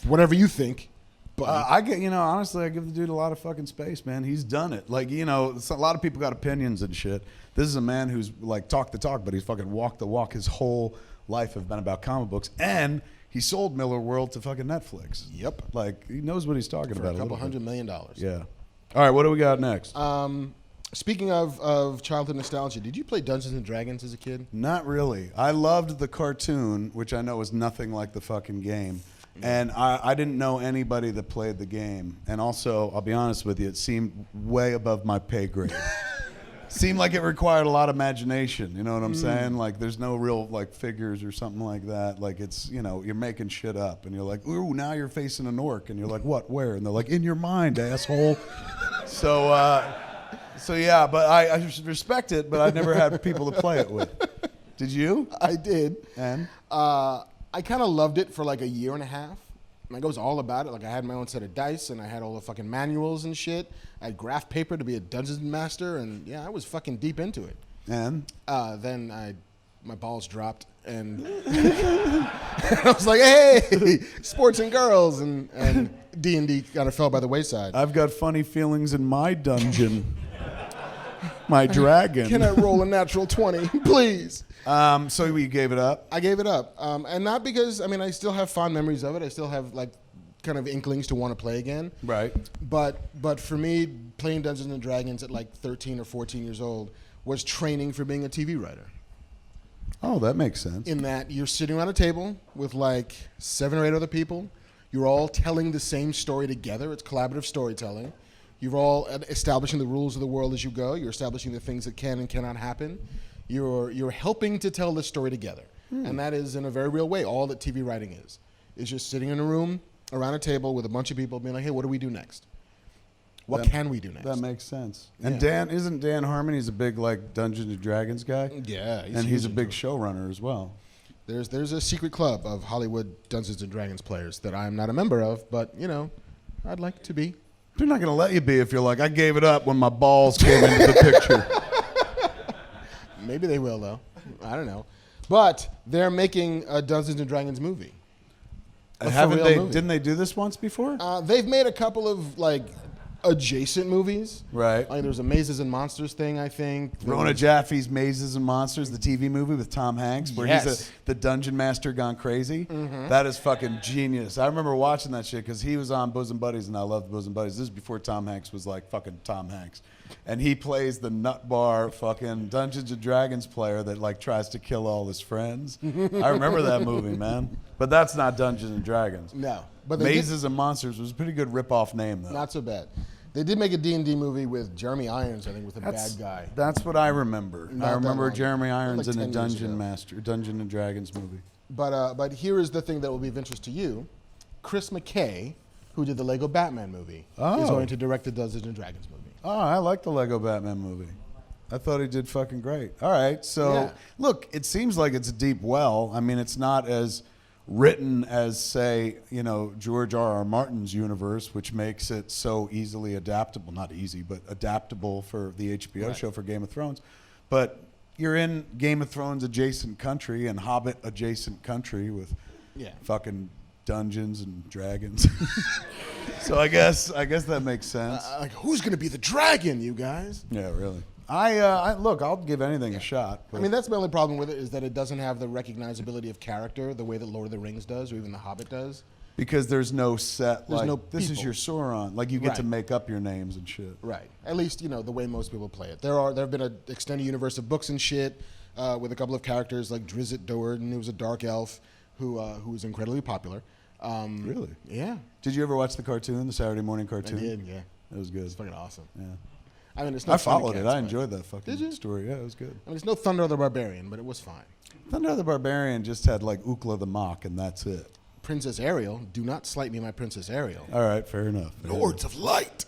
Whatever you think. But honestly, I give the dude a lot of fucking space, man. He's done it. Like, a lot of people got opinions and shit. This is a man who's like talked the talk, but he's fucking walked the walk. His whole life have been about comic books, and he sold Miller World to fucking Netflix. Yep. Like, he knows what he's talking about. For a couple $100 million. Yeah. All right, what do we got next? Speaking of childhood nostalgia, did you play Dungeons and Dragons as a kid? Not really. I loved the cartoon, which I know is nothing like the fucking game. And I didn't know anybody that played the game. And also, I'll be honest with you, it seemed way above my pay grade. Seemed like it required a lot of imagination. You know what I'm saying? Like, there's no real like figures or something like that. Like, it's, you're making shit up, and you're like, ooh, now you're facing an orc, and you're like, what, where? And they're like, in your mind, asshole. So yeah, but I respect it, but I never had people to play it with. Did you? I did. And? I kind of loved it for like a year and a half. Like, I was all about it. Like, I had my own set of dice, and I had all the fucking manuals and shit. I had graph paper to be a dungeon master, and yeah, I was fucking deep into it. And? Then my balls dropped, and I was like, hey, sports and girls, and D&D kind of fell by the wayside. I've got funny feelings in my dungeon. My dragon. Can I roll a natural 20, please? So you gave it up? I gave it up. And not because, I mean, I still have fond memories of it. I still have, like, kind of inklings to want to play again. Right. But for me, playing Dungeons and Dragons at, like, 13 or 14 years old was training for being a TV writer. Oh, that makes sense. In that you're sitting around a table with, like, 7 or 8 other people. You're all telling the same story together. It's collaborative storytelling. You're all establishing the rules of the world as you go. You're establishing the things that can and cannot happen. You're helping to tell the story together. And that is, in a very real way, all that TV writing is. It's just sitting in a room around a table with a bunch of people being like, hey, what do we do next? What can we do next? That makes sense. And Yeah. isn't Dan Harmon, he's a big, like, Dungeons and Dragons guy? Yeah. And he's a big showrunner as well. There's a secret club of Hollywood Dungeons and Dragons players that I'm not a member of, but, you know, I'd like to be. They're not going to let you be if you're like, I gave it up when my balls came into the picture. Maybe they will, though. I don't know. But they're making a Dungeons and Dragons movie. Didn't they do this once before? They've made a couple of, like, adjacent movies. Right. Like, there's a Mazes and Monsters thing, I think. Rona Jaffe's Mazes and Monsters, the TV movie with Tom Hanks, where he's the dungeon master gone crazy. Mm-hmm. That is fucking genius. I remember watching that shit because he was on Bosom Buddies, and I loved Bosom Buddies. This is before Tom Hanks was like fucking Tom Hanks. And he plays the nut bar fucking Dungeons and Dragons player that like tries to kill all his friends. I remember that movie, man. But that's not Dungeons and Dragons. No. But Mazes and Monsters was a pretty good rip-off name, though. Not so bad. They did make a D&D movie with Jeremy Irons, I think, with a bad guy. That's what I remember. Not I that remember long. Jeremy Irons Like in a 10 years ago. Dungeon and Dragons movie. But here is the thing that will be of interest to you. Chris McKay, who did the Lego Batman movie, is going to direct the Dungeons and Dragons movie. Oh, I like the Lego Batman movie. I thought he did fucking great. All right, so Yeah. look, it seems like it's a deep well. I mean, it's not as written as, say, you know, George R.R. Martin's universe, which makes it so easily adaptable. Not easy, but adaptable for the HBO show for Game of Thrones. But you're in Game of Thrones adjacent country and Hobbit adjacent country with fucking dungeons and dragons. So I guess that makes sense. Like, who's going to be the dragon, you guys? Yeah, really. I look, I'll give anything a shot. I mean, that's my only problem with it, is that it doesn't have the recognizability of character the way that Lord of the Rings does, or even The Hobbit does. Because there's no set, There's like, no this is people. your Sauron. Like, you get to Right. make up your names and shit. Right. At least, you know, the way most people play it. There have been an extended universe of books and shit with a couple of characters like Drizzt Do'Urden, who was a dark elf who was incredibly popular. Really? Yeah. Did you ever watch the cartoon, the Saturday morning I cartoon? did, yeah. It was good. It's fucking awesome. Yeah. I mean, it's I no followed it. Thundercats, I but- enjoyed that fucking Did you? story. Yeah, it was good. I mean, it's no Thunder the Barbarian, but it was fine. Thunder the Barbarian just had, like, Ookla the Mock, and that's it. Princess Ariel, do not slight me, my Princess Ariel. All right, fair enough. Lords of Light.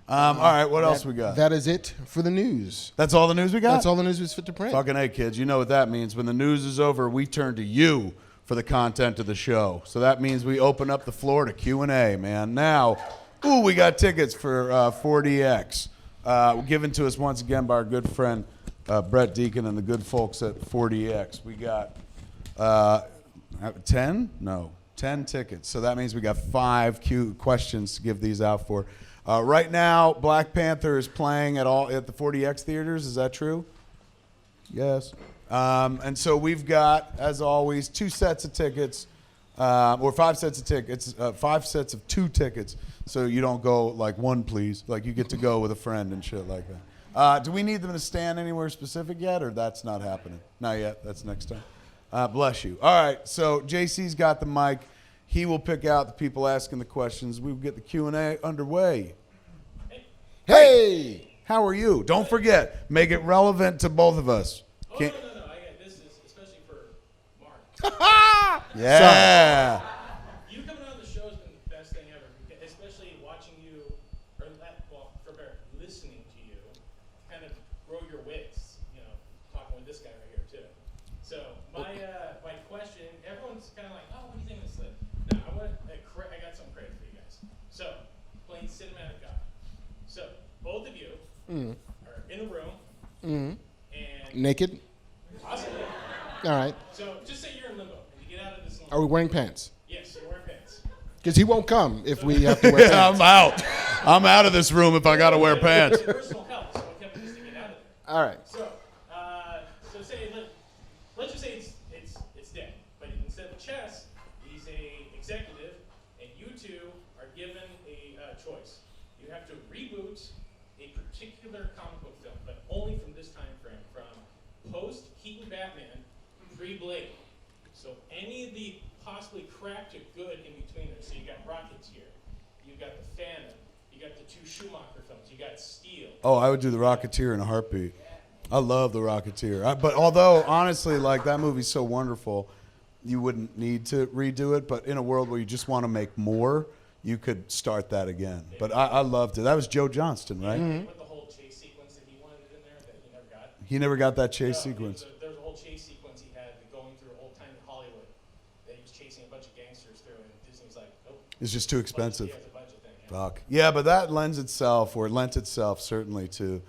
All right, what else we got? That is it for the news. That's all the news we got? That's all the news was fit to print. Fucking A, kids. You know what that means. When the news is over, we turn to you for the content of the show. So that means we open up the floor to Q&A, man. Now, we got tickets for 4DX. Given to us once again by our good friend Brett Deacon and the good folks at 4DX. We got 10? No, 10 tickets. So that means we got 5 questions to give these out for. Right now, Black Panther is playing at the 4DX theaters. Is that true? Yes. And so we've got, as always, 2 sets of tickets, or 5 sets of tickets, 5 sets of 2 tickets. So you don't go like 1, please. Like you get to go with a friend and shit like that. Do we need them to stand anywhere specific yet, or that's not happening? Not yet. That's next time. Bless you. All right. So JC's got the mic. He will pick out the people asking the questions. We will get the Q&A underway. Hey, how are you? Don't forget, make it relevant to both of us. Oh, Can't- no. This is especially for Marc. Yeah. You coming on the show has been the best thing ever, especially watching you, listening to you, kind of grow your wits. You know, talking with this guy right here too. are in a room, and Naked? possibly. All right. So just say you're in limbo, and you get out of this limbo. Are we wearing pants? Yes, you're wearing pants. Because he won't come if we have to wear Yeah, pants. I'm out. I'm out of this room if I got to wear pants. Personal health, so what happens to get out of there? All right. So say let's just say it's dead, but instead of chess, he's a executive, and you two are given a choice. You have to reboot a particular comic book film, but only from this time frame, from post Keaton Batman, pre-Blade. So any of the possibly crap to good in between there. So you got Rocketeer, you got the Phantom, you got the two Schumacher films, you got Steel. Oh, I would do the Rocketeer in a heartbeat. I love the Rocketeer. But although, honestly, like, that movie's so wonderful, you wouldn't need to redo it. But in a world where you just want to make more, you could start that again. But I loved it. That was Joe Johnston, right? With the whole chase sequence that he wanted in there that he never got. He never got that chase sequence. There was a whole chase sequence he had going through old time Hollywood that he was chasing a bunch of gangsters through, and Disney's like, nope. It's just too expensive. Yeah, it's a budget thing. Yeah. Fuck. Yeah, but that lends itself, or lent itself certainly to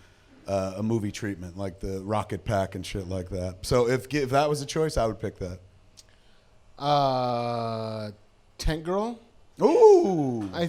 a movie treatment, like the Rocket Pack and shit like that. So if that was a choice, I would pick that. Tank Girl? Ooh. I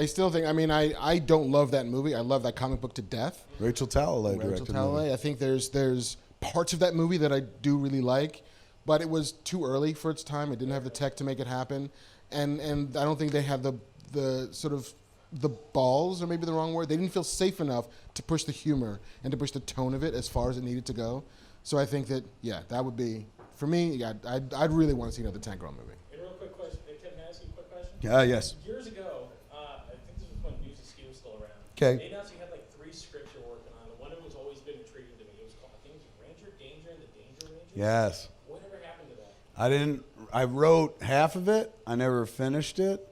still think, I mean, I don't love that movie. I love that comic book to death. Rachel Talalay directed Rachel the Talalay. movie. I think there's parts of that movie that I do really like, but it was too early for its time. It didn't have the tech to make it happen, and I don't think they had the sort of the balls, or maybe the wrong word. They didn't feel safe enough to push the humor and to push the tone of it as far as it needed to go. So I think that, yeah, that would be, for me, yeah, I'd really want to see another Tank Girl movie. A real quick question. Can I ask you a quick question? Yes. Years ago, I think this was when News and Ski was still around. 'Kay. They announced you had like 3 scripts you're working on. And one of them has always been intriguing to me. It was called, I think it was Ranger Danger and the Danger Rangers. Yes. Whatever happened to that? I wrote half of it. I never finished it.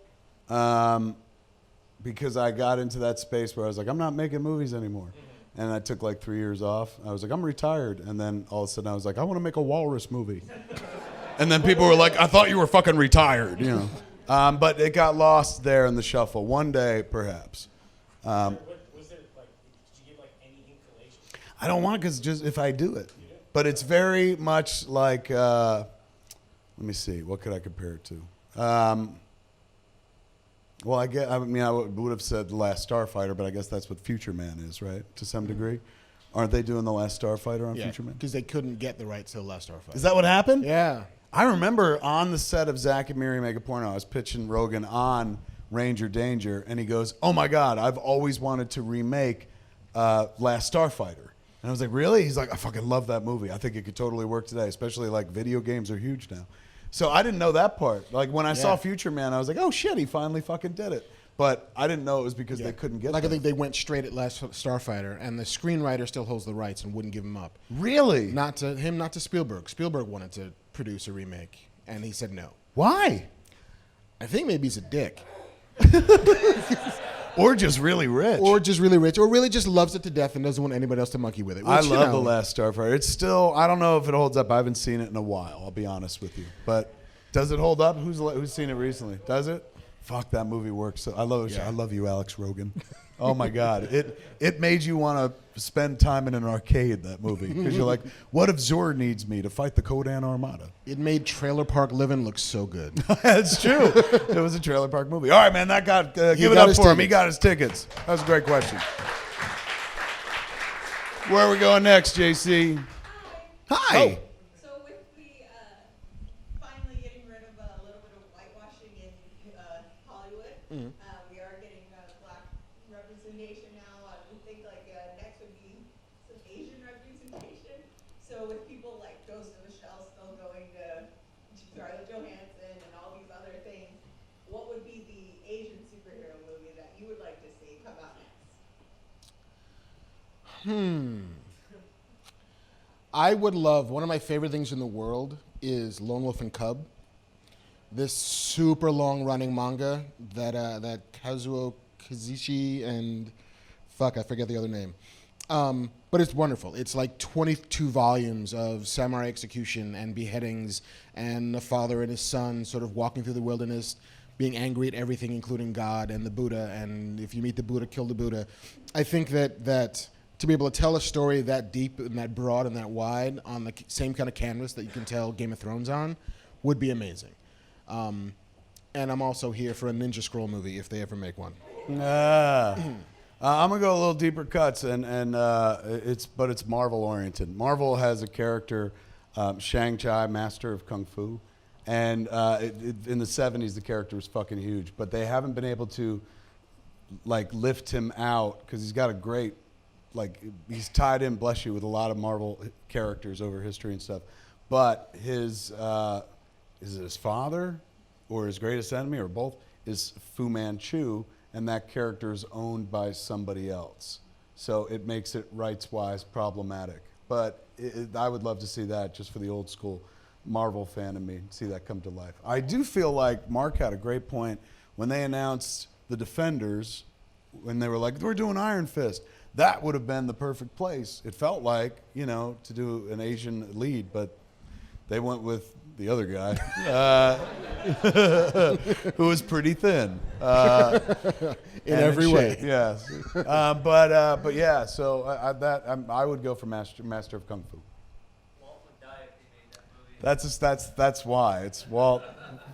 Because I got into that space where I was like, I'm not making movies anymore. And I took like 3 years off. I was like, I'm retired. And then all of a sudden I was like, I want to make a walrus movie. And then people were like, I thought you were fucking retired, you know. But it got lost there in the shuffle. One day, perhaps. Was there like, did you get like any inclination? I don't want, because just if I do it. But it's very much like, let me see, what could I compare it to? Well, I would have said The Last Starfighter, but I guess that's what Future Man is, right? To some degree. Aren't they doing The Last Starfighter on Future Man? Because they couldn't get the rights to The Last Starfighter. Is that what happened? Yeah. I remember on the set of Zack and Miri Make a Porno, I was pitching Rogan on Ranger Danger, and he goes, oh my God, I've always wanted to remake Last Starfighter. And I was like, really? He's like, I fucking love that movie. I think it could totally work today, especially like video games are huge now. So I didn't know that part. Like when I saw Future Man, I was like, oh shit, he finally fucking did it. But I didn't know it was because they couldn't get Like that. I think they went straight at Last Starfighter, and the screenwriter still holds the rights and wouldn't give him up. Really? Not to Spielberg. Spielberg wanted to produce a remake, and he said no. Why? I think maybe he's a dick. Or just really rich. Or just really rich, or really just loves it to death and doesn't want anybody else to monkey with it. I Which, love The Last Starfighter. It's still, I don't know if it holds up. I haven't seen it in a while, I'll be honest with you. But does it hold up? Who's seen it recently? Does it? Fuck, that movie works. So I love you, Alex Rogan. Oh my God. It made you want to spend time in an arcade, that movie. Because you're like, what if Zor needs me to fight the Kodan Armada? It made Trailer Park Living look so good. That's true. It was a trailer park movie. All right, man, that got, give it got up his for him. He tickets. got his tickets. That was a great question. Where are we going next, JC? Hi. So with the finally getting rid of a little bit of whitewashing in Hollywood, we are getting black representation now. We think like next would be some Asian representation. So with people like Ghost in the Shell still going to Scarlett Johansson and all these other things, what would be the Asian superhero movie that you would like to see come out next? I would love, one of my favorite things in the world is Lone Wolf and Cub. This super long running manga that Kazuo Kazushi and I forget the other name. But it's wonderful. It's like 22 volumes of samurai execution and beheadings and a father and his son sort of walking through the wilderness, being angry at everything, including God and the Buddha. And if you meet the Buddha, kill the Buddha. I think that to be able to tell a story that deep and that broad and that wide on the same kind of canvas that you can tell Game of Thrones on would be amazing. And I'm also here for a Ninja Scroll movie if they ever make one. I'm gonna go a little deeper cuts, and it's Marvel oriented. Marvel has a character, Shang-Chi, Master of Kung Fu, and in the 70s the character was fucking huge, but they haven't been able to like lift him out because he's got a great, like, he's tied in, bless you, with a lot of Marvel characters over history and stuff. But his is it his father or his greatest enemy or both is Fu Manchu, and that character is owned by somebody else. So it makes it rights-wise problematic. But I would love to see that just for the old school Marvel fan in me, see that come to life. I do feel like Marc had a great point when they announced the Defenders, when they were like, we're doing Iron Fist. That would have been the perfect place. It felt like, you know, to do an Asian lead, but they went with the other guy, who was pretty thin. In every way. Yes. But yeah, so I would go for Master of Kung Fu. Walt would die if he made that movie. That's why. It's Walt.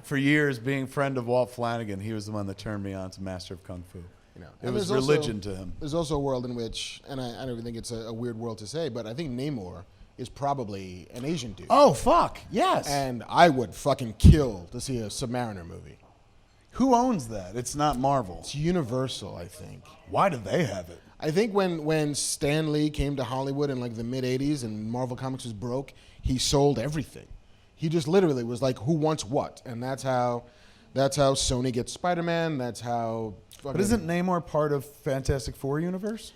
For years, being friend of Walt Flanagan, he was the one that turned me on to Master of Kung Fu. You know, it was religion to him. There's also a world in which, and I don't even think it's a weird world to say, but I think Namor is probably an Asian dude. Oh, fuck. Yes. And I would fucking kill to see a Submariner movie. Who owns that? It's not Marvel. It's Universal, I think. Why do they have it? I think when Stan Lee came to Hollywood in like the mid-'80s and Marvel Comics was broke, he sold everything. He just literally was like, who wants what? And that's how Sony gets Spider-Man. That's how fucking... But isn't Namor part of Fantastic Four universe?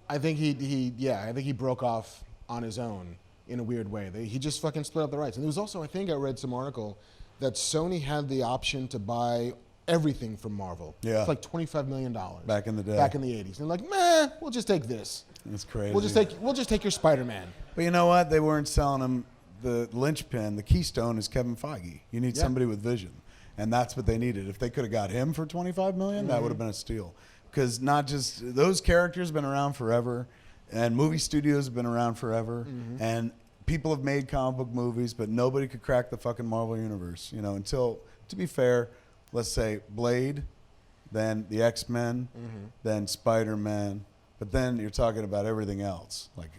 I think I think he broke off on his own in a weird way. He just fucking split up the rights. And there was also, I think I read some article that Sony had the option to buy everything from Marvel. Yeah. It's like $25 million. Back in the day. Back in the 80s. And they're like, meh, we'll just take this. That's crazy. We'll just take your Spider-Man. But you know what? They weren't selling him. The linchpin, the keystone is Kevin Feige. You need somebody with vision. And that's what they needed. If they could have got him for $25 million, that would have been a steal. Because not just those characters have been around forever, and movie studios have been around forever, and people have made comic book movies, but nobody could crack the fucking Marvel universe. You know, until, to be fair, let's say Blade, then the X-Men, then Spider-Man, but then you're talking about everything else. Like,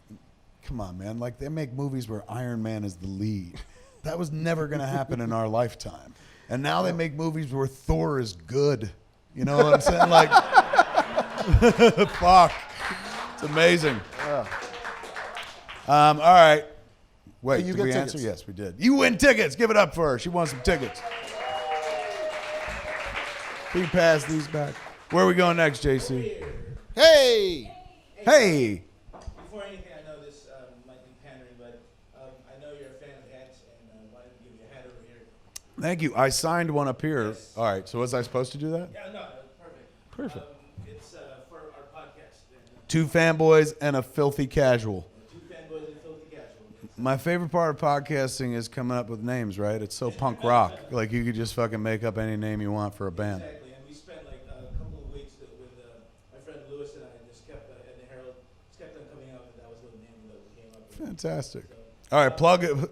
come on, man. Like, they make movies where Iron Man is the lead. That was never going to happen in our lifetime. And now they make movies where Thor is good. You know what I'm saying? Like, fuck. It's amazing. All right. Wait, you did get we tickets. answer? Yes, we did. You win tickets. Give it up for her. She wants some tickets. Can you pass these back? Where are we going next, JC? Hey! Hey! Before anything, I know this might be pandering, but I know you're a fan of hats, and wanted to give you a hat over here. Thank you. I signed one up here. Yes. All right. So was I supposed to do that? Yeah, no, perfect. Perfect. It's for our podcast. Two fanboys and a filthy casual. Two fanboys and filthy casual. My favorite part of podcasting is coming up with names, right? It's so punk rock. Like, you could just fucking make up any name you want for a band. Exactly, and we spent like a couple of weeks with my friend Lewis and I, just kept and the Herald just kept them coming up, and that was the name that we came up with. Fantastic. All right,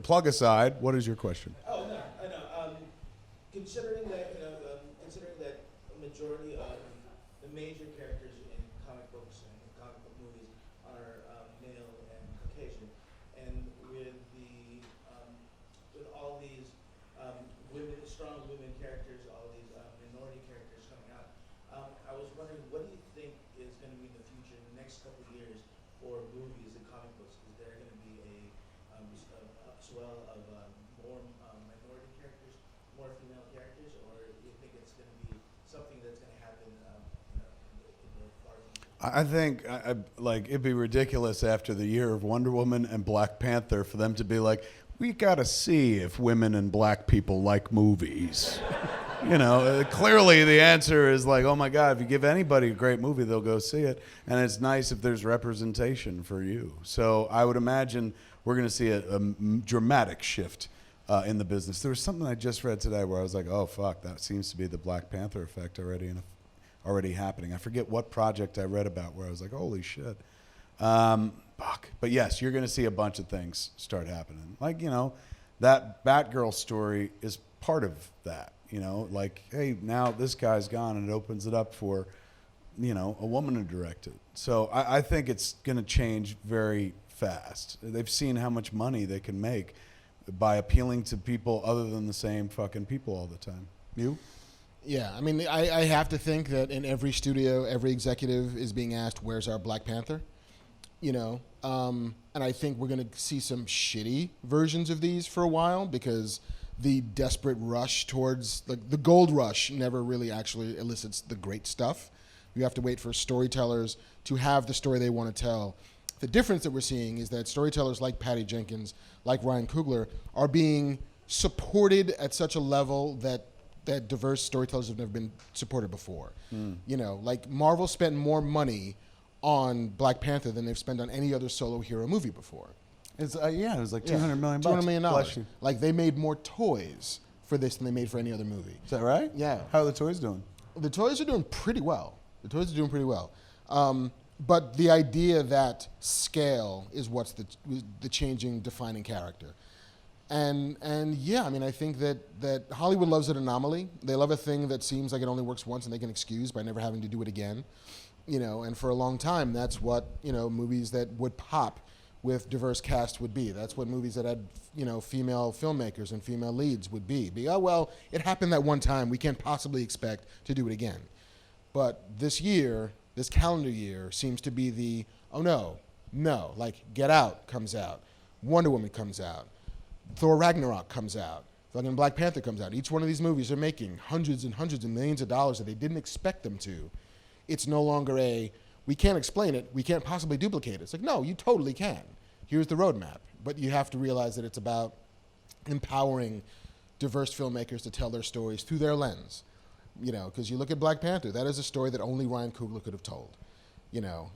plug aside. What is your question? Oh no, I know. Considering that considering that a majority of the major characters in comic books and comic book movies are male and Caucasian, and with all these strong women characters, all these minority characters coming out, I was wondering, what do you think is going to be the future in the next couple of years for movies and comic books? Is there going to be a swell of more minority characters, more female characters, or do you think it's going to be something that's going to happen in the far future? I think like it'd be ridiculous after the year of Wonder Woman and Black Panther for them to be like, we got to see if women and black people like movies. You know, clearly the answer is like, oh my God, if you give anybody a great movie, they'll go see it. And it's nice if there's representation for you. So I would imagine we're going to see a dramatic shift in the business. There was something I just read today where I was like, oh fuck, that seems to be the Black Panther effect already happening. I forget what project I read about where I was like, holy shit. Fuck. But yes, you're going to see a bunch of things start happening. Like, that Batgirl story is part of that. Like, hey, now this guy's gone, and it opens it up for, a woman to direct it. So I think it's going to change very fast. They've seen how much money they can make by appealing to people other than the same fucking people all the time. You? Yeah, I mean, I have to think that in every studio, every executive is being asked, where's our Black Panther? And I think we're going to see some shitty versions of these for a while because the desperate rush towards, the gold rush never really actually elicits the great stuff. You have to wait for storytellers to have the story they want to tell. The difference that we're seeing is that storytellers like Patty Jenkins, like Ryan Coogler, are being supported at such a level that diverse storytellers have never been supported before. Like Marvel spent more money on Black Panther than they've spent on any other solo hero movie before. It was like $200 million. $200 million. Bless you. Like they made more toys for this than they made for any other movie. Is that right? Yeah. How are the toys doing? The toys are doing pretty well. But the idea that scale is what's the changing, defining character. And yeah, I mean, I think that Hollywood loves an anomaly. They love a thing that seems like it only works once and they can excuse by never having to do it again. And for a long time, that's what, movies that would pop with diverse cast would be. That's what movies that had, female filmmakers and female leads would be. Oh, well, it happened that one time. We can't possibly expect to do it again. But this calendar year seems to be the, oh, no, like Get Out comes out. Wonder Woman comes out. Thor Ragnarok comes out. Fucking Black Panther comes out. Each one of these movies are making hundreds and hundreds of millions of dollars that they didn't expect them to. It's no longer we can't explain it, we can't possibly duplicate it. It's like, no, you totally can. Here's the roadmap. But you have to realize that it's about empowering diverse filmmakers to tell their stories through their lens. Because you look at Black Panther, that is a story that only Ryan Coogler could have told.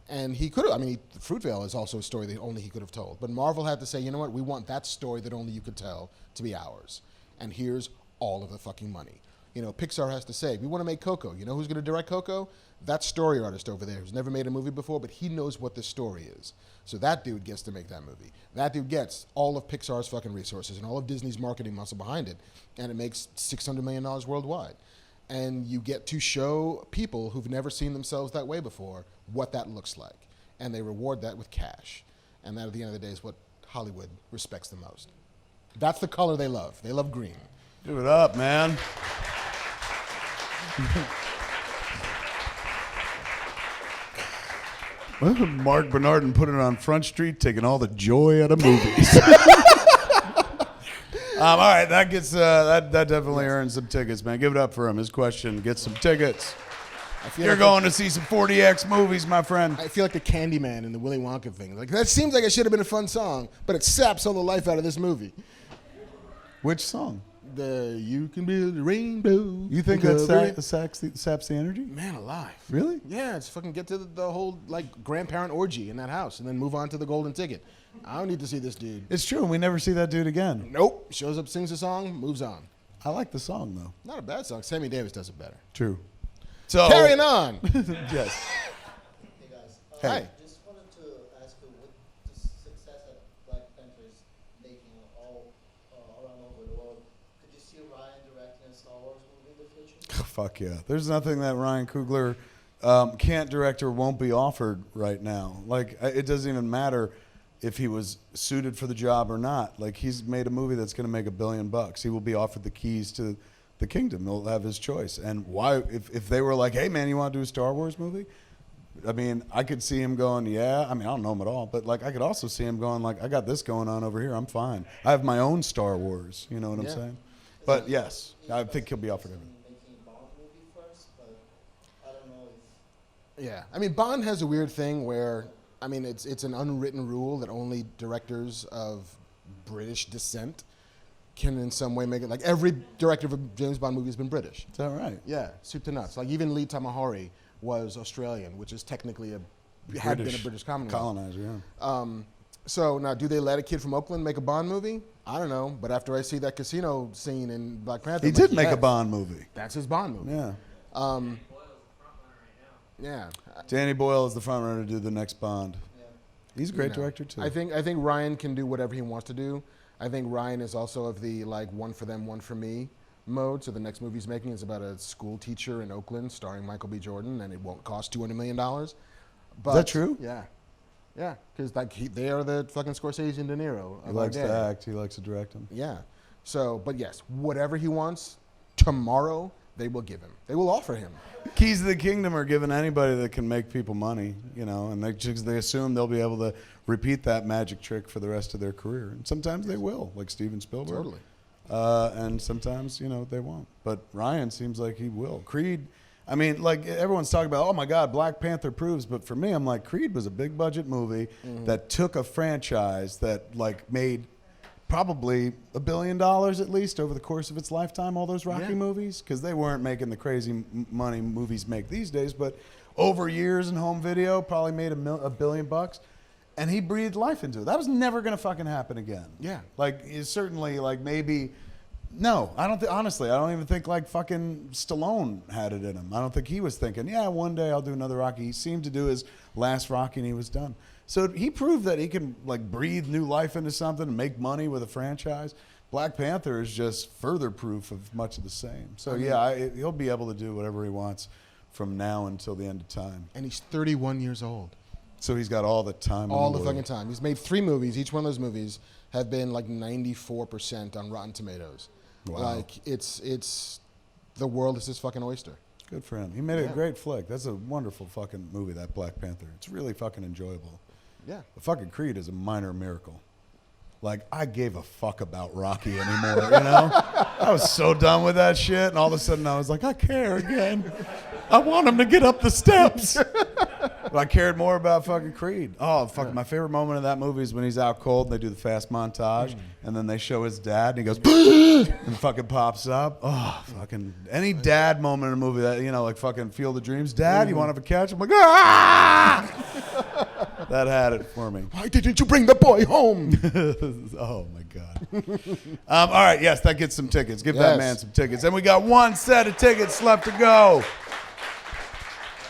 And he could have, Fruitvale is also a story that only he could have told. But Marvel had to say, you know what, we want that story that only you could tell to be ours. And here's all of the fucking money. Pixar has to say, we want to make Coco. You know who's going to direct Coco? That story artist over there who's never made a movie before, but he knows what the story is. So that dude gets to make that movie. That dude gets all of Pixar's fucking resources and all of Disney's marketing muscle behind it, and it makes $600 million worldwide. And you get to show people who've never seen themselves that way before what that looks like. And they reward that with cash. And that, at the end of the day, is what Hollywood respects the most. That's the color they love. They love green. Give it up, man. Well, Marc Bernardin put it on Front Street, taking all the joy out of movies. All right, that gets that definitely earns some tickets, man. Give it up for him. His question gets some tickets. You're going to see some 40X movies, my friend. I feel like the Candyman in the Willy Wonka thing. Like that seems like it should have been a fun song, but it saps all the life out of this movie. Which song? The You Can Build a Rainbow. You think that saps the energy? Man alive. Really? Yeah, it's fucking get to the whole like grandparent orgy in that house and then move on to the golden ticket. I don't need to see this dude. It's true, and we never see that dude again. Nope. Shows up, sings a song, moves on. I like the song, though. Not a bad song. Sammy Davis does it better. True. So carrying on. Yes. Hey guys. Hi. Just wanted to ask you what the success that Black Panther is making all around over the world. Could you see Ryan directing a Star Wars movie in the future? Fuck yeah. There's nothing that Ryan Coogler can't direct or won't be offered right now. Like, it doesn't even matter if he was suited for the job or not. Like, he's made a movie that's going to make $1 billion. He will be offered the keys to the kingdom. He'll have his choice. And why, if they were like, hey man, you want to do a Star Wars movie? I mean, I could see him going, yeah. I mean, I don't know him at all, but like, I could also see him going like, I got this going on over here. I'm fine. I have my own Star Wars. You know what I'm saying? But yes, I think he'll be offered everything. Making a Bond movie first, but I don't know if. Yeah. I mean, Bond has a weird thing where, I mean, it's an unwritten rule that only directors of British descent can in some way make it. Like every director of a James Bond movie has been British. Is that right? Yeah, soup to nuts. Like even Lee Tamahori was Australian, which is technically had been a British Commonwealth. Colonizer, yeah. So now, do they let a kid from Oakland make a Bond movie? I don't know. But after I see that casino scene in Black Panther, He did make a Bond movie. That's his Bond movie. Yeah. Yeah. Danny Boyle is the front runner to do the next Bond. He's a great director too. I think Ryan can do whatever he wants to do. I think Ryan is also of the like one for them, one for me mode. So the next movie he's making is about a school teacher in Oakland, starring Michael B. Jordan, and it won't cost $200 million. But, Is that true? Yeah, yeah, because like they are the fucking Scorsese and De Niro. He likes to act. He likes to direct him. Yeah. So, but yes, whatever he wants tomorrow, they will give him. They will offer him. Keys to the Kingdom are given anybody that can make people money, and they assume they'll be able to repeat that magic trick for the rest of their career. And sometimes they will, like Steven Spielberg. Totally. And sometimes, they won't. But Ryan seems like he will. Creed, I mean, like everyone's talking about, oh my God, Black Panther proves. But for me, I'm like, Creed was a big budget movie that took a franchise that like made probably $1 billion at least over the course of its lifetime, all those Rocky movies, because they weren't making the crazy money movies make these days, but over years in home video, probably made $1 billion. And he breathed life into it. That was never going to fucking happen again. Yeah. Like, it's certainly, like, maybe... No, I don't think... Honestly, I don't even think, like, fucking Stallone had it in him. I don't think he was thinking, yeah, one day I'll do another Rocky. He seemed to do his last Rocky and he was done. So he proved that he can, like, breathe new life into something and make money with a franchise. Black Panther is just further proof of much of the same. So, he'll be able to do whatever he wants from now until the end of time. And he's 31 years old. So he's got all the time. All the fucking time. He's made 3 movies. Each one of those movies have been like 94% on Rotten Tomatoes. Wow. Like it's the world is his fucking oyster. Good for him. He made a great flick. That's a wonderful fucking movie, that Black Panther. It's really fucking enjoyable. Yeah. The fucking Creed is a minor miracle. Like, I gave a fuck about Rocky anymore, I was so done with that shit, and all of a sudden I was like, I care again. I want him to get up the steps. But I cared more about fucking Creed. Oh, fuck, my favorite moment of that movie is when he's out cold and they do the fast montage, and then they show his dad, and he goes, and fucking pops up. Oh, fucking, any dad moment in a movie that, like fucking Field of Dreams. Dad, you want to have a catch? I'm like, ah! That had it for me. Why didn't you bring the boy home? Oh, my God. All right, yes, that gets some tickets. Give that man some tickets. And we got one set of tickets left to go.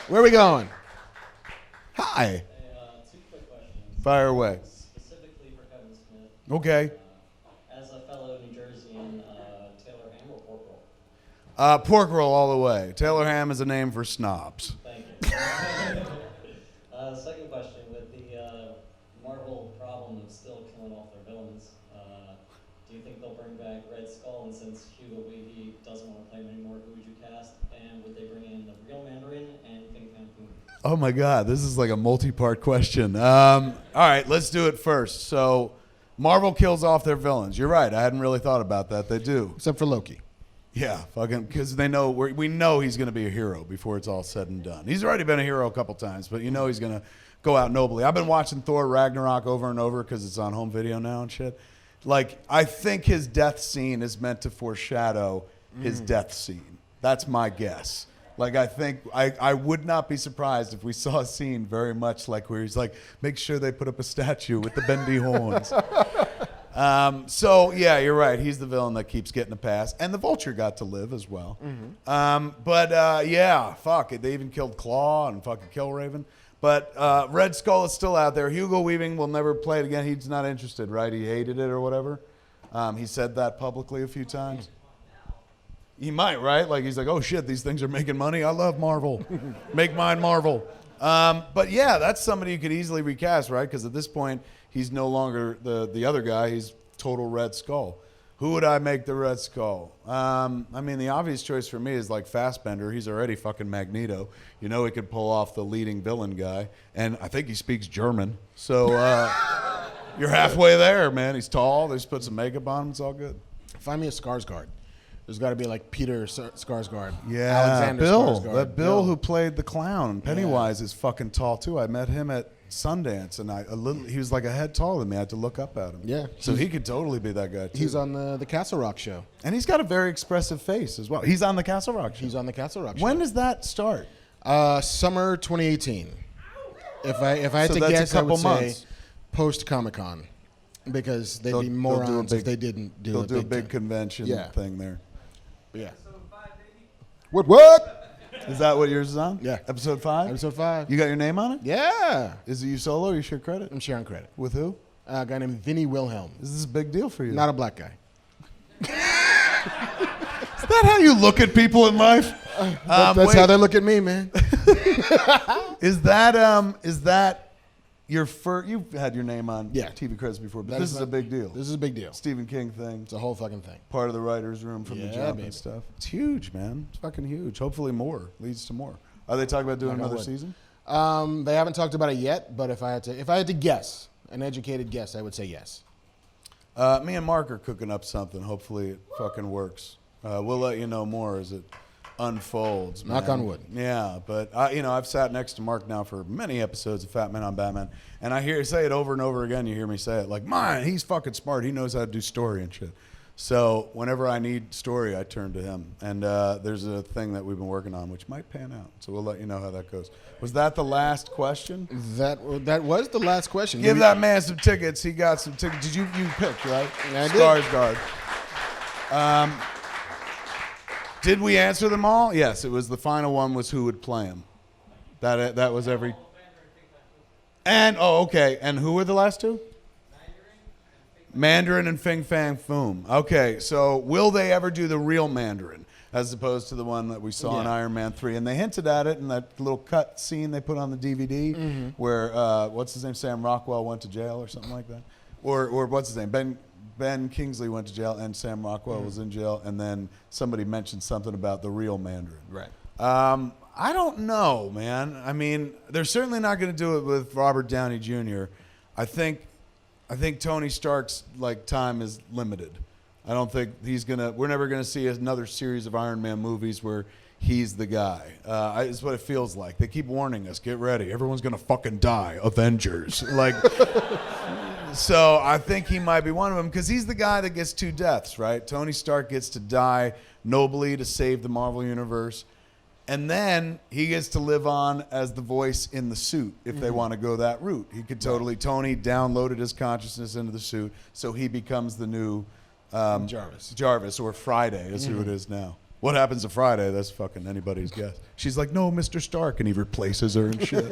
Where are we going? Hi. Hey, 2 quick questions. Fire away. Specifically for Kevin Smith. Okay. As a fellow New Jerseyan, Taylor Ham or pork roll? Pork roll all the way. Taylor Ham is a name for snobs. Thank you. Second question, with the Marvel problem of still killing off their villains, do you think they'll bring back Red Skull? And since Hugo Weaving doesn't want to play him anymore, who would you cast? And would they bring in the real Mandarin and Pink Panther? Oh, my God. This is like a multi-part question. All right, let's do it first. So Marvel kills off their villains. You're right. I hadn't really thought about that. They do. Except for Loki. Yeah, fucking, because they know we know he's going to be a hero before it's all said and done. He's already been a hero a couple times, but he's going to go out nobly. I've been watching Thor Ragnarok over and over because it's on home video now and shit. Like, I think his death scene is meant to foreshadow his death scene. That's my guess. Like, I think I would not be surprised if we saw a scene very much like where he's like, make sure they put up a statue with the bendy horns. So, yeah, you're right. He's the villain that keeps getting a pass. And the Vulture got to live as well. Yeah, fuck it. They even killed Claw and fucking Killraven. But Red Skull is still out there. Hugo Weaving will never play it again. He's not interested, right? He hated it or whatever. He said that publicly a few times. He might, right? Like, he's like, oh, shit, these things are making money. I love Marvel. Make mine Marvel. But, yeah, that's somebody you could easily recast, right? Because at this point, he's no longer the other guy. He's total Red Skull. Who would I make the Red Skull? I mean, the obvious choice for me is like Fassbender. He's already fucking Magneto. He could pull off the leading villain guy. And I think he speaks German. So you're halfway there, man. He's tall. They just put some makeup on him. It's all good. Find me a Skarsgård. There's got to be like Peter Skarsgård. Yeah, Alexander Bill. Skarsgård. That Bill who played the clown. Pennywise is fucking tall, too. I met him at Sundance, and he was like a head taller than me. I had to look up at him. Yeah. So he could totally be that guy, too. He's on the Castle Rock show. And he's got a very expressive face as well. He's on the Castle Rock show. He's on the Castle Rock show. When does that start? Summer 2018. If I had So to that's a guess, I would couple say months. post Comic-Con, because they'd be morons if they didn't do They'll do a big convention Yeah. thing there. Yeah. So 5 baby. What? Is that what yours is on? Yeah. Episode 5? Episode 5. You got your name on it? Yeah. Is it you solo or you share credit? I'm sharing credit. With who? A guy named Vinny Wilhelm. Is this a big deal for you? Not a black guy. Is that how you look at people in life? That's how they look at me, man. Is that your first? You've had your name on Yeah. TV credits before, but That this is is a big deal. This is a big deal. Stephen King thing. It's a whole fucking thing. Part of the writer's room from the Yeah, jump baby. and stuff. It's huge, man. It's fucking huge. Hopefully more leads to more. Are they talking about doing Knock on another wood. season? They haven't talked about it yet, but if I had to guess, an educated guess, I would say yes. Me and Marc are cooking up something. Hopefully it fucking works. We'll let you know more as it unfolds. Knock man. on wood. Yeah, but I've sat next to Marc now for many episodes of Fat Man on Batman, and I hear say it over and over again. You hear me say it like, "Man, he's fucking smart. He knows how to do story and shit." So whenever I need story, I turn to him. And there's a thing that we've been working on, which might pan out. So we'll let you know how that goes. Was that the last question? That was the last question. Give that man some tickets. He got some tickets. Did you picked, right? I did. Skarsgård. Did we answer them all? Yes, it was the final one was who would play him. That was every. And okay. And who were the last two? Mandarin and Fing Fang Foom. Okay, so will they ever do the real Mandarin as opposed to the one that we saw in Iron Man 3? And they hinted at it in that little cut scene they put on the DVD where, what's his name, Sam Rockwell went to jail or something like that? Or what's his name, Ben Kingsley went to jail and Sam Rockwell was in jail, and then somebody mentioned something about the real Mandarin. Right. I don't know, man. I mean, they're certainly not going to do it with Robert Downey Jr. I think Tony Stark's time is limited. I don't think we're never gonna see another series of Iron Man movies where he's the guy. It's what it feels like. They keep warning us, get ready. Everyone's gonna fucking die. Avengers. So I think he might be one of them because he's the guy that gets 2 deaths, right? Tony Stark gets to die nobly to save the Marvel Universe. And then he gets to live on as the voice in the suit if they want to go that route. He could Tony downloaded his consciousness into the suit, so he becomes the new Jarvis, or Friday is who it is now. What happens to Friday? That's fucking anybody's guess. She's like, no, Mr. Stark, and he replaces her and shit.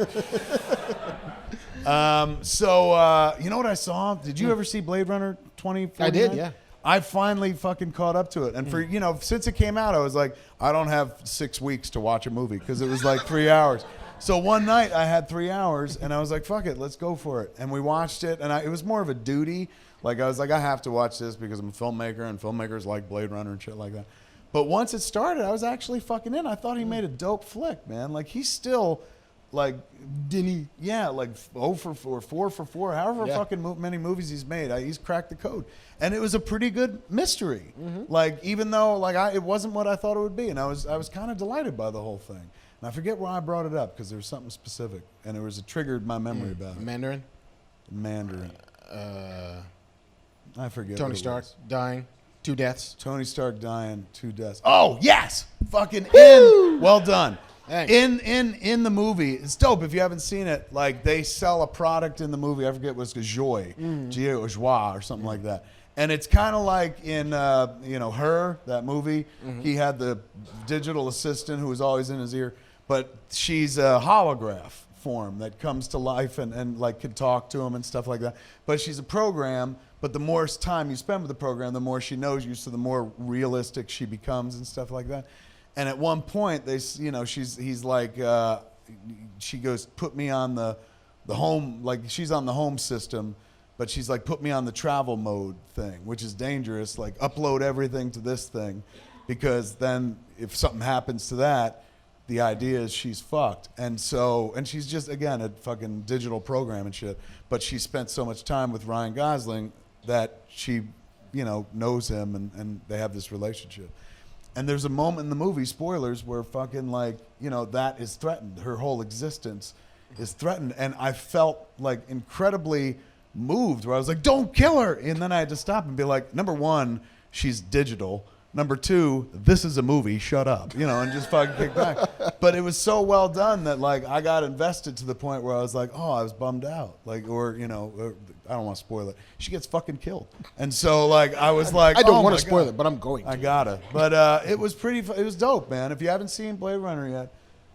You know what I saw? Did you ever see Blade Runner 2049? I did, yeah. I finally fucking caught up to it. And for, since it came out, I was like, I don't have 6 weeks to watch a movie because it was like 3 hours. So one night I had 3 hours and I was like, fuck it, let's go for it. And we watched it, and it was more of a duty. Like, I was like, I have to watch this because I'm a filmmaker and filmmakers like Blade Runner and shit like that. But once it started, I was actually fucking in. I thought he made a dope flick, man. Like, he's still like 0 for 4, 4 for 4, however fucking many movies he's made. He's cracked the code. And it was a pretty good mystery. Like, even though it wasn't what I thought it would be. And I was kind of delighted by the whole thing. And I forget why I brought it up because there was something specific. And it triggered my memory about it. Mandarin. I forget. Tony Stark dying. 2 deaths. Tony Stark dying, 2 deaths. Oh, yes! Fucking in. Well done. Thanks. In the movie, it's dope if you haven't seen it. Like, they sell a product in the movie. I forget what's Joy, Joie or something like that. And it's kind of like in Her, that movie. He had the digital assistant who was always in his ear, but she's a holograph form that comes to life and like can talk to him and stuff like that. But she's a program. But the more time you spend with the program, the more she knows you, so the more realistic she becomes and stuff like that. And at one point, he's like, she goes, put me on the home, like she's on the home system, but she's like, put me on the travel mode thing, which is dangerous. Like, upload everything to this thing, because then if something happens to that, the idea is she's fucked. And she's just, again, a fucking digital program and shit. But she spent so much time with Ryan Gosling that she, knows him and they have this relationship. And there's a moment in the movie, spoilers, where fucking that is threatened. Her whole existence is threatened. And I felt like incredibly moved where I was like, don't kill her. And then I had to stop and be like, number one, she's digital. Number two, this is a movie, shut up, and just fucking kick back. But it was so well done that I got invested to the point where I was like, oh, I was bummed out. I don't want to spoil it. She gets fucking killed. And so I was like, I don't oh want to my spoil God. it, but I'm going to. I gotta. But it was dope, man. If you haven't seen Blade Runner yet,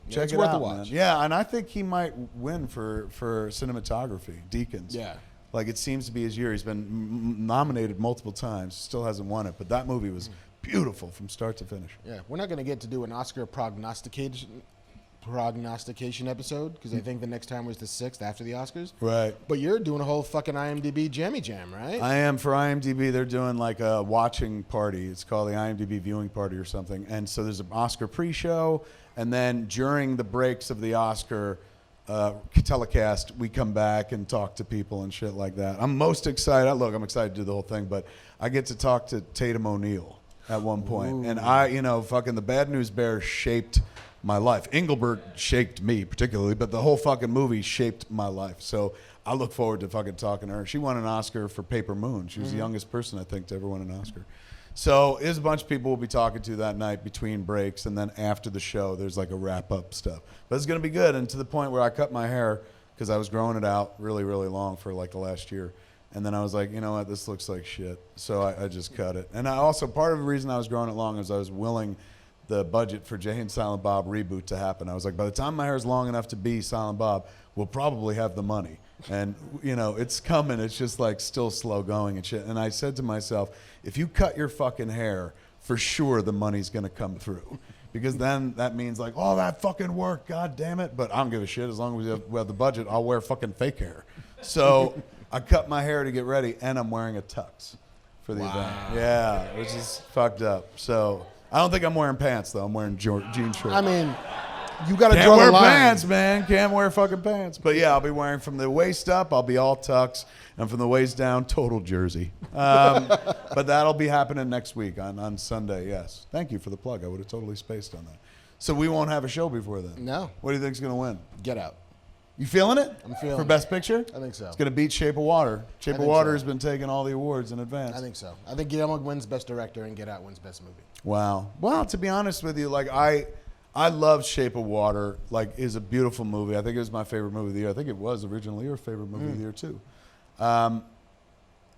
Check it's it worth out, a watch. man. Yeah, and I think he might win for cinematography. Deacons. Yeah. Like, it seems to be his year. He's been nominated multiple times. Still hasn't won it. But that movie was beautiful from start to finish. Yeah, we're not going to get to do an Oscar prognostication episode because I think the next time was the 6th after the Oscars. Right. But you're doing a whole fucking IMDb jammy jam, right? I am. For IMDb, they're doing like a watching party. It's called the IMDb viewing party or something. And so there's an Oscar pre-show. And then during the breaks of the Oscar telecast, we come back and talk to people and shit like that. I'm most excited. Look, I'm excited to do the whole thing, but I get to talk to Tatum O'Neal at one point. And fucking the Bad News Bears shaped my life. Engelbert shaped me particularly, but the whole fucking movie shaped my life. So I look forward to fucking talking to her. She won an Oscar for Paper Moon. She was the youngest person, I think, to ever win an Oscar. So there's a bunch of people we'll be talking to that night between breaks, and then after the show, there's like a wrap-up stuff. But it's going to be good, and to the point where I cut my hair because I was growing it out really, really long for like the last year. And then I was like, you know what, this looks like shit. So I just cut it. And I also, part of the reason I was growing it long is I was willing the budget for Jay and Silent Bob reboot to happen. I was like, by the time my hair is long enough to be Silent Bob, we'll probably have the money. And, it's coming. It's just like still slow going and shit. And I said to myself, if you cut your fucking hair, for sure the money's going to come through. Because then that means like, oh, that fucking work, god damn it. But I don't give a shit. As long as we have the budget, I'll wear fucking fake hair. So I cut my hair to get ready, and I'm wearing a tux for the event. Yeah, which is fucked up. So I don't think I'm wearing pants, though. I'm wearing jean shorts. I mean, you got to Can't draw wear the line. pants, man. Can't wear fucking pants. But yeah, I'll be wearing from the waist up, I'll be all tux, and from the waist down, total jersey. But that'll be happening next week on Sunday, yes. Thank you for the plug. I would have totally spaced on that. So we won't have a show before then? No. What do you think's going to win? Get Out. You feeling it? I'm feeling For it. Best Picture? I think so. It's going to beat Shape of Water. Shape of think Water so. has been taking all the awards in advance. I think so. I think Guillermo wins Best Director and Get Out wins Best Movie. Wow. Well, to be honest with you, like I love Shape of Water. Like, is a beautiful movie. I think it was my favorite movie of the year. I think it was originally your favorite movie of the year too. And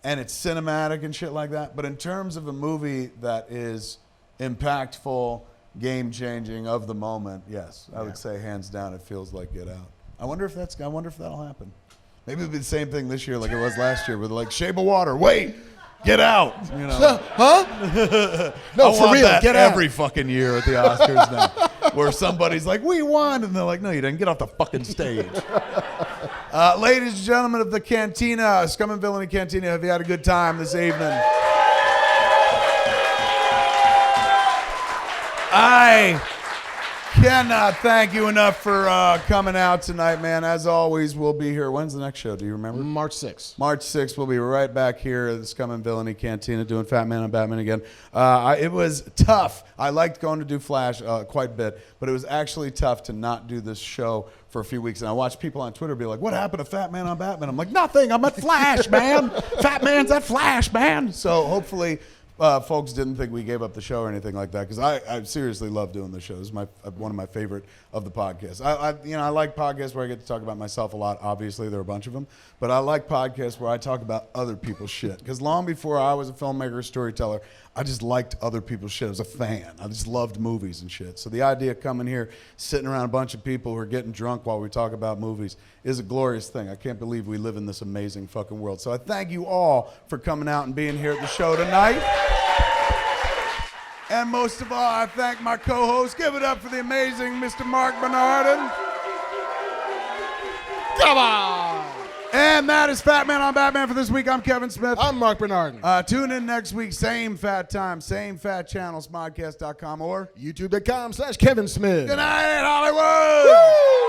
it's cinematic and shit like that. But in terms of a movie that is impactful, game-changing, of the moment, yes, I would say hands down it feels like Get Out. I wonder if that'll happen. Maybe it'll be the same thing this year like it was last year with like Shape of Water. Wait, Get Out. Huh? No, I for want real. that Get Out. every fucking year at the Oscars now, where somebody's like, "We won," and they're like, "No, you didn't. Get off the fucking stage." Ladies and gentlemen of the Cantina, Scum Villainy Cantina, have you had a good time this evening? I cannot thank you enough for coming out tonight, man. As always, we'll be here. When's the next show? Do you remember? March 6th. March 6th, we'll be right back here at the Scum and Villainy Cantina doing Fat Man on Batman again. It was tough. I liked going to do Flash quite a bit, but it was actually tough to not do this show for a few weeks. And I watched people on Twitter be like, what happened to Fat Man on Batman? I'm like, nothing. I'm at Flash, man. Fat Man's at Flash, man. So hopefully folks didn't think we gave up the show or anything like that, because I seriously love doing the show. It's one of my favorite of the podcasts. I like podcasts where I get to talk about myself a lot. Obviously, there are a bunch of them, but I like podcasts where I talk about other people's shit. Because long before I was a filmmaker or storyteller, I just liked other people's shit. I was a fan. I just loved movies and shit. So the idea of coming here, sitting around a bunch of people who are getting drunk while we talk about movies is a glorious thing. I can't believe we live in this amazing fucking world. So I thank you all for coming out and being here at the show tonight. And most of all, I thank my co-host. Give it up for the amazing Mr. Marc Bernardin. Come on! And that is Fat Man on Batman for this week. I'm Kevin Smith. I'm Marc Bernardin. Tune in next week, same fat time, same fat channel, smodcast.com or YouTube.com/Kevin Smith. Good night, Hollywood! Woo!